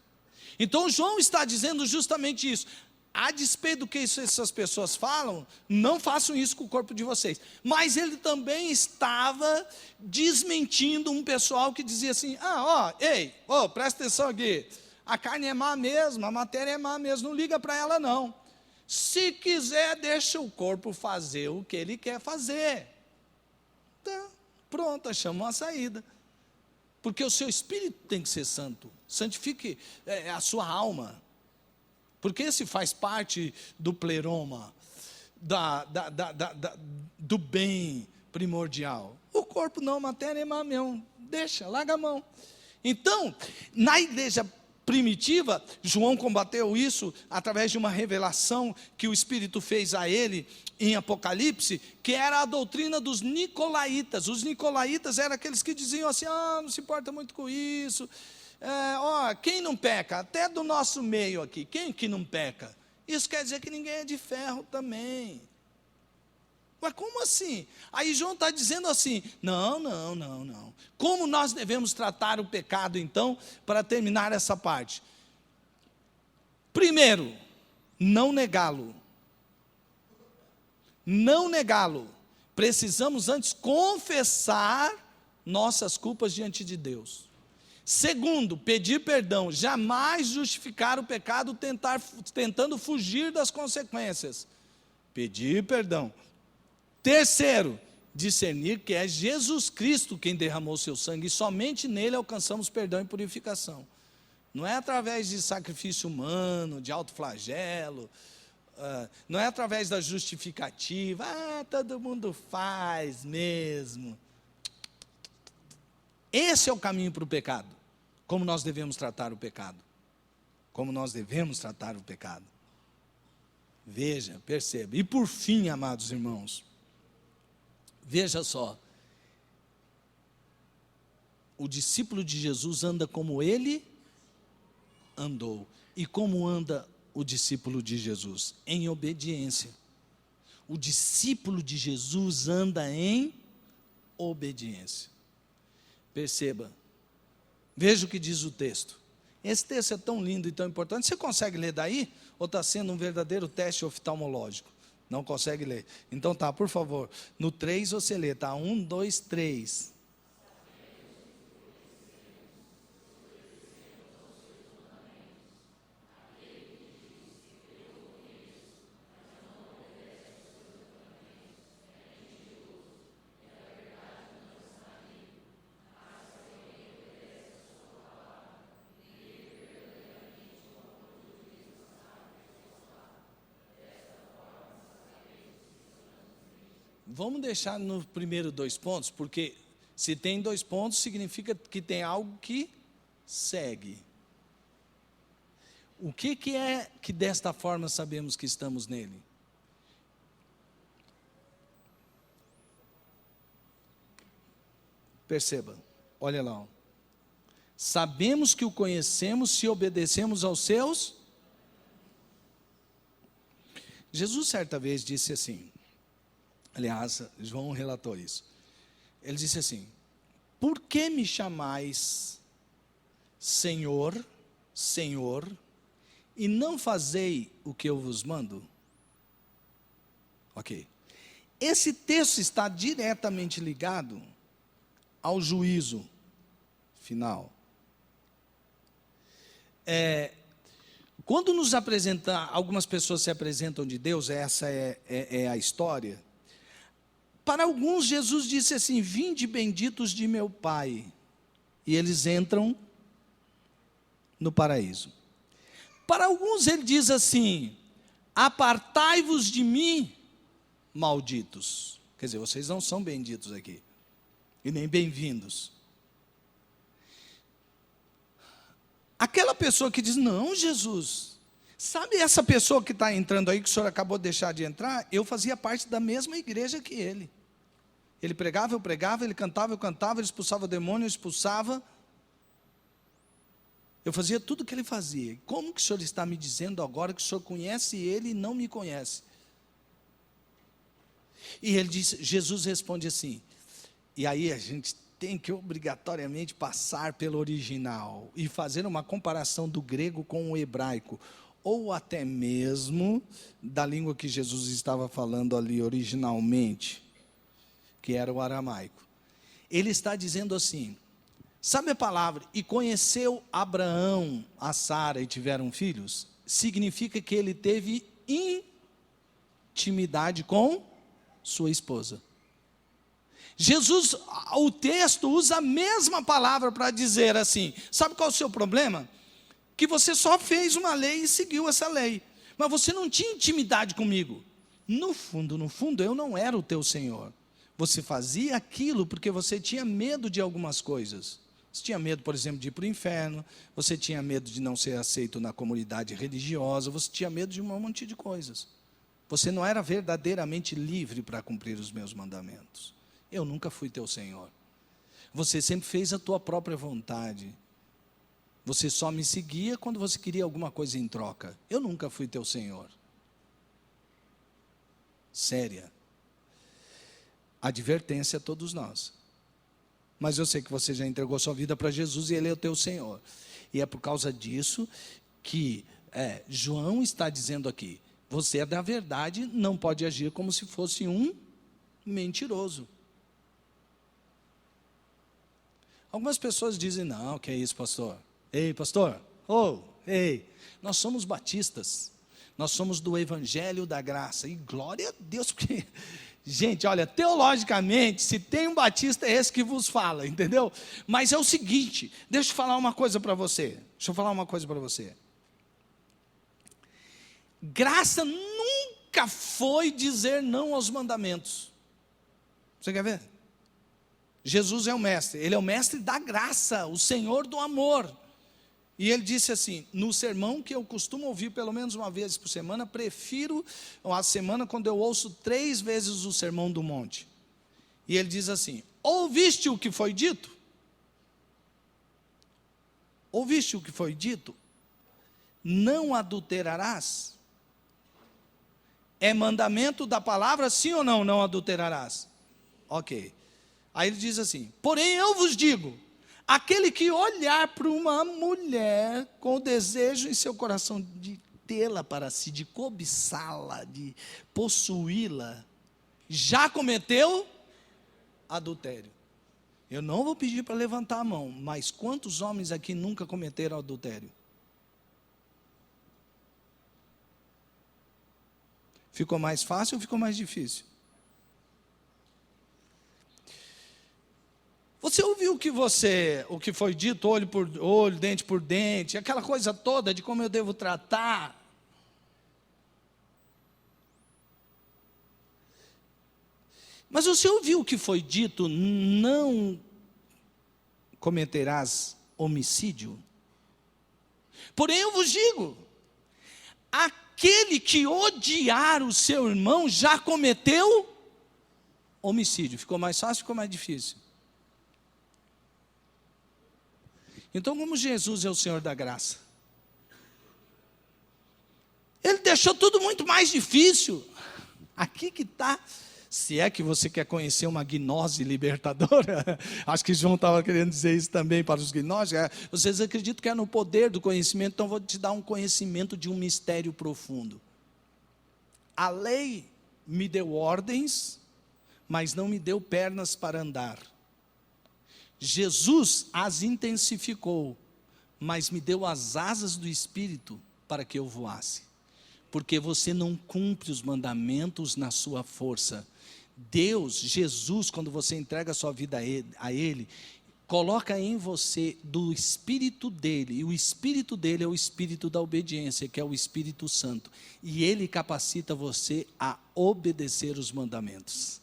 Então João está dizendo justamente isso. A despeito do que essas pessoas falam, não façam isso com o corpo de vocês. Mas ele também estava desmentindo um pessoal que dizia assim, presta atenção aqui, a carne é má mesmo, a matéria é má mesmo, não liga para ela não. Se quiser, deixa o corpo fazer o que ele quer fazer. Tá, pronto, achamos uma saída. Porque o seu espírito tem que ser santo, santifique a sua alma. Porque esse faz parte do pleroma, do bem primordial. O corpo não, a matéria é má mesmo. Deixa, larga a mão. Então, na igreja primitiva, João combateu isso através de uma revelação que o Espírito fez a ele em Apocalipse, que era a doutrina dos nicolaítas. Os nicolaítas eram aqueles que diziam assim, não se importa muito com isso. Quem não peca? Até do nosso meio aqui, quem que não peca? Isso quer dizer que ninguém é de ferro também. Mas como assim? Aí João está dizendo assim, não. Como nós devemos tratar o pecado então, para terminar essa parte? Primeiro, não negá-lo. Não negá-lo. Precisamos antes confessar nossas culpas diante de Deus. Segundo, pedir perdão, jamais justificar o pecado tentando fugir das consequências. Pedir perdão. Terceiro, discernir que é Jesus Cristo quem derramou seu sangue e somente nele alcançamos perdão e purificação. Não é através de sacrifício humano, de autoflagelo, não é através da justificativa, todo mundo faz mesmo. Esse é o caminho para o pecado. Como nós devemos tratar o pecado? Como nós devemos tratar o pecado? Veja, perceba. E por fim, amados irmãos, veja só. O discípulo de Jesus anda como ele andou. E como anda o discípulo de Jesus? Em obediência. O discípulo de Jesus anda em obediência. Perceba, Veja o que diz o texto. Esse texto é tão lindo e tão importante. Você consegue ler daí? Ou está sendo um verdadeiro teste oftalmológico? Não consegue ler. Então tá, por favor. No 3 você lê, tá? 1, 2, 3. Vamos deixar no primeiro 2 pontos, porque se tem 2 pontos, significa que tem algo que segue. O que é que desta forma sabemos que estamos nele? Perceba, olha lá. Sabemos que o conhecemos se obedecemos aos seus. Jesus certa vez disse assim, aliás, João relatou isso. Ele disse assim: por que me chamais Senhor, Senhor, e não fazei o que eu vos mando? Ok. Esse texto está diretamente ligado ao juízo final. Quando nos apresentar, algumas pessoas se apresentam de Deus, essa é a história. Para alguns, Jesus disse assim: vinde benditos de meu Pai. E eles entram no paraíso. Para alguns, ele diz assim: apartai-vos de mim, malditos. Quer dizer, vocês não são benditos aqui. E nem bem-vindos. Aquela pessoa que diz: não, Jesus, sabe essa pessoa que está entrando aí, que o senhor acabou de deixar de entrar? Eu fazia parte da mesma igreja que ele. Ele pregava, eu pregava, ele cantava, eu cantava, ele expulsava o demônio, eu expulsava. Eu fazia tudo o que ele fazia. Como que o senhor está me dizendo agora que o senhor conhece ele e não me conhece? E ele disse, Jesus responde assim, e aí a gente tem que obrigatoriamente passar pelo original e fazer uma comparação do grego com o hebraico, ou até mesmo da língua que Jesus estava falando ali originalmente, que era o aramaico. Ele está dizendo assim, sabe a palavra, e conheceu Abraão a Sara e tiveram filhos? Significa que ele teve intimidade com sua esposa. Jesus, o texto usa a mesma palavra para dizer assim, sabe qual é o seu problema? Que você só fez uma lei e seguiu essa lei, mas você não tinha intimidade comigo. No fundo, eu não era o teu Senhor. Você fazia aquilo porque você tinha medo de algumas coisas. Você tinha medo, por exemplo, de ir para o inferno, você tinha medo de não ser aceito na comunidade religiosa, você tinha medo de um monte de coisas. Você não era verdadeiramente livre para cumprir os meus mandamentos. Eu nunca fui teu Senhor. Você sempre fez a tua própria vontade. Você só me seguia quando você queria alguma coisa em troca. Eu nunca fui teu Senhor. Séria. Advertência a todos nós. Mas eu sei que você já entregou sua vida para Jesus e Ele é o teu Senhor. E é por causa disso que João está dizendo aqui, você é da verdade, não pode agir como se fosse um mentiroso. Algumas pessoas dizem, não, que é isso, pastor? Ei, pastor, nós somos batistas, nós somos do Evangelho da Graça, e glória a Deus, porque, gente, olha, teologicamente, se tem um batista, é esse que vos fala, entendeu? Mas é o seguinte, deixa eu falar uma coisa para você, graça nunca foi dizer não aos mandamentos. Você quer ver? Jesus é o mestre, Ele é o mestre da graça, o Senhor do amor. E Ele disse assim, no sermão que eu costumo ouvir pelo menos uma vez por semana, prefiro a semana quando eu ouço 3 vezes o sermão do monte. E Ele diz assim, ouviste o que foi dito? Ouviste o que foi dito? Não adulterarás? É mandamento da palavra, sim ou não, não adulterarás? Ok. Aí ele diz assim, porém eu vos digo, aquele que olhar para uma mulher com o desejo em seu coração de tê-la para si, de cobiçá-la, de possuí-la, já cometeu adultério. Eu não vou pedir para levantar a mão, mas quantos homens aqui nunca cometeram adultério? Ficou mais fácil ou ficou mais difícil? Você ouviu o que foi dito, olho por olho, dente por dente, aquela coisa toda de como eu devo tratar? Mas você ouviu o que foi dito, não cometerás homicídio? Porém eu vos digo, aquele que odiar o seu irmão já cometeu homicídio. Ficou mais fácil, ficou mais difícil? Então, como Jesus é o Senhor da graça, Ele deixou tudo muito mais difícil. Aqui que está. Se é que você quer conhecer uma gnose libertadora, acho que João estava querendo dizer isso também para os gnósticos. Vocês acreditam que é no poder do conhecimento, então vou te dar um conhecimento de um mistério profundo. A lei me deu ordens, mas não me deu pernas para andar. Jesus as intensificou, mas me deu as asas do Espírito para que eu voasse. Porque você não cumpre os mandamentos na sua força. Deus, Jesus, quando você entrega a sua vida a Ele, coloca em você do Espírito dEle, e o Espírito dEle é o Espírito da obediência, que é o Espírito Santo, e Ele capacita você a obedecer os mandamentos,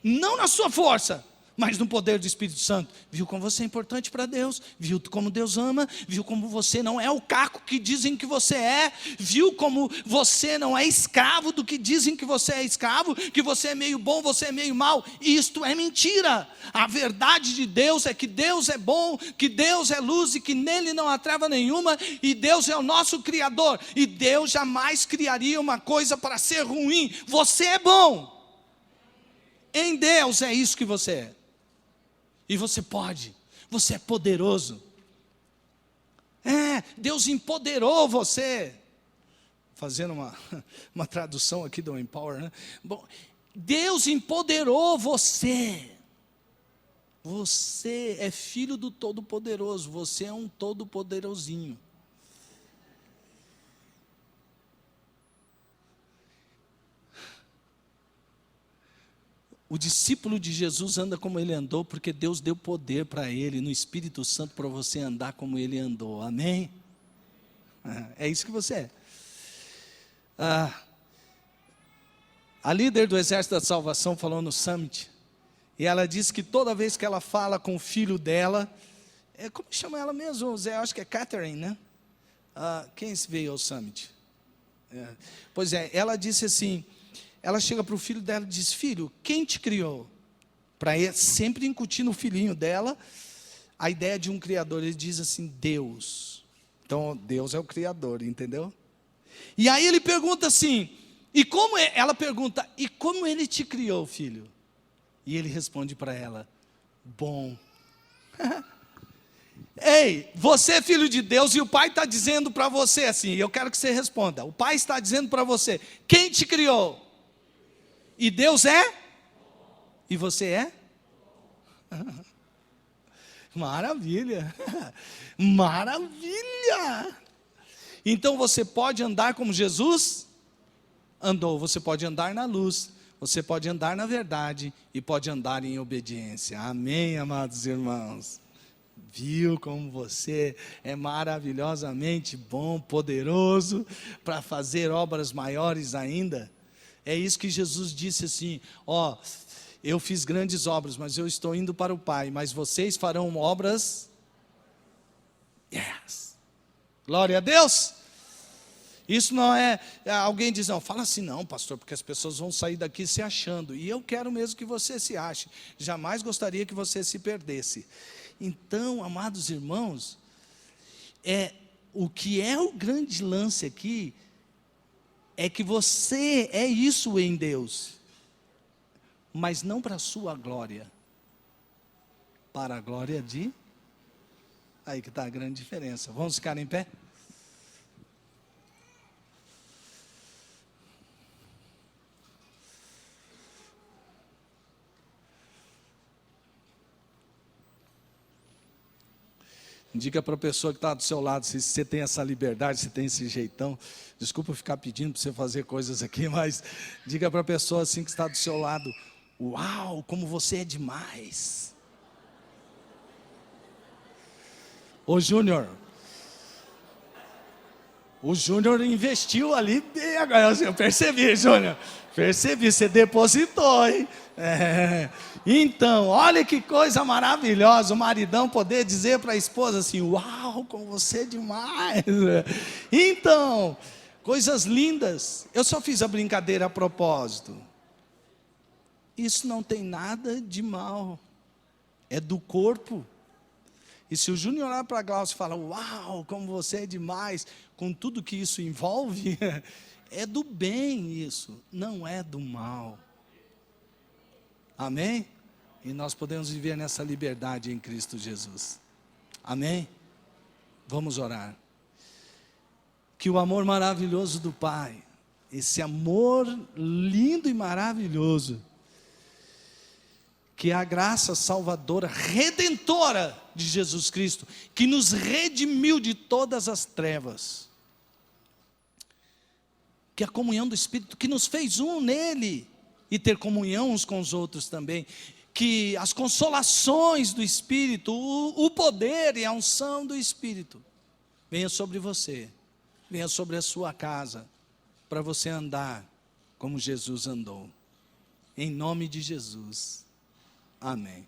não na sua força, mas no poder do Espírito Santo. Viu como você é importante para Deus? Viu como Deus ama? Viu como você não é o caco que dizem que você é? Viu como você não é escravo do que dizem que você é escravo? Que você é meio bom, você é meio mal? Isto é mentira. A verdade de Deus é que Deus é bom, que Deus é luz e que nele não há treva nenhuma, e Deus é o nosso Criador, e Deus jamais criaria uma coisa para ser ruim. Você é bom. Em Deus é isso que você é. E você pode, você é poderoso. Deus empoderou você. Fazendo uma tradução aqui do Empower, né? Bom, Deus empoderou você. Você é filho do Todo-Poderoso, você é um Todo-Poderosinho. O discípulo de Jesus anda como ele andou, porque Deus deu poder para ele, no Espírito Santo, para você andar como ele andou, amém? É isso que você é. A líder do Exército da Salvação falou no Summit, e ela disse que toda vez que ela fala com o filho dela, como chama ela mesmo, Zé? Acho que é Catherine, né? Quem veio ao Summit? Pois é, ela disse assim, ela chega para o filho dela e diz, filho, quem te criou? Para sempre incutir no filhinho dela a ideia de um criador. Ele diz assim, Deus. Então, Deus é o criador, entendeu? E aí ele pergunta assim, ela pergunta, e como ele te criou, filho? E ele responde para ela, bom. Ei, você é filho de Deus e o Pai está dizendo para você assim, eu quero que você responda. O Pai está dizendo para você, quem te criou? E Deus é? E você é? Maravilha! Maravilha! Então você pode andar como Jesus andou, você pode andar na luz, você pode andar na verdade e pode andar em obediência. Amém, amados irmãos? Viu como você é maravilhosamente bom, poderoso para fazer obras maiores ainda? É isso que Jesus disse assim, eu fiz grandes obras, mas eu estou indo para o Pai, mas vocês farão obras. Yes. Glória a Deus. Isso não é, alguém diz, não, fala assim não, pastor, porque as pessoas vão sair daqui se achando, e eu quero mesmo que você se ache, jamais gostaria que você se perdesse. Então, amados irmãos, o que é o grande lance aqui, é que você é isso em Deus, mas não para a sua glória, para a glória de Aí que está a grande diferença. Vamos ficar em pé? Diga para a pessoa que está do seu lado, se você tem essa liberdade, se tem esse jeitão. Desculpa eu ficar pedindo para você fazer coisas aqui, mas diga para a pessoa assim que está do seu lado: uau, como você é demais. Ô Júnior, o Júnior investiu ali bem agora. Eu percebi, Júnior. Percebi, você depositou, hein? Então, olha que coisa maravilhosa, o maridão poder dizer para a esposa assim: uau, como você é demais. Então, coisas lindas. Eu só fiz a brincadeira a propósito. Isso não tem nada de mal. É do corpo. E se o Júnior olhar para a Glaucia e falar: uau, como você é demais, com tudo que isso envolve, é do bem isso, não é do mal. Amém? E nós podemos viver nessa liberdade em Cristo Jesus. Amém? Vamos orar. Que o amor maravilhoso do Pai, esse amor lindo e maravilhoso, que a graça salvadora, redentora de Jesus Cristo, que nos redimiu de todas as trevas, que a comunhão do Espírito, que nos fez um nele, e ter comunhão uns com os outros também, que as consolações do Espírito, o poder e a unção do Espírito, venha sobre você, venha sobre a sua casa, para você andar como Jesus andou, em nome de Jesus, amém.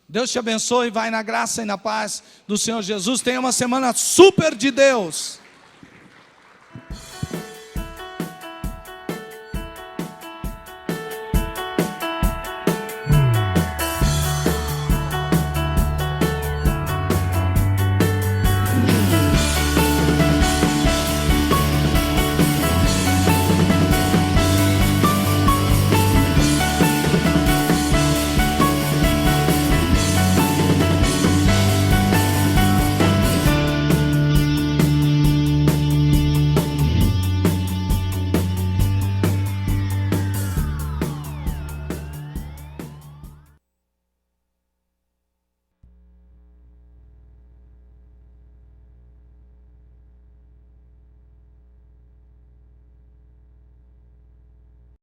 Deus te abençoe, vai na graça e na paz do Senhor Jesus, tenha uma semana super de Deus.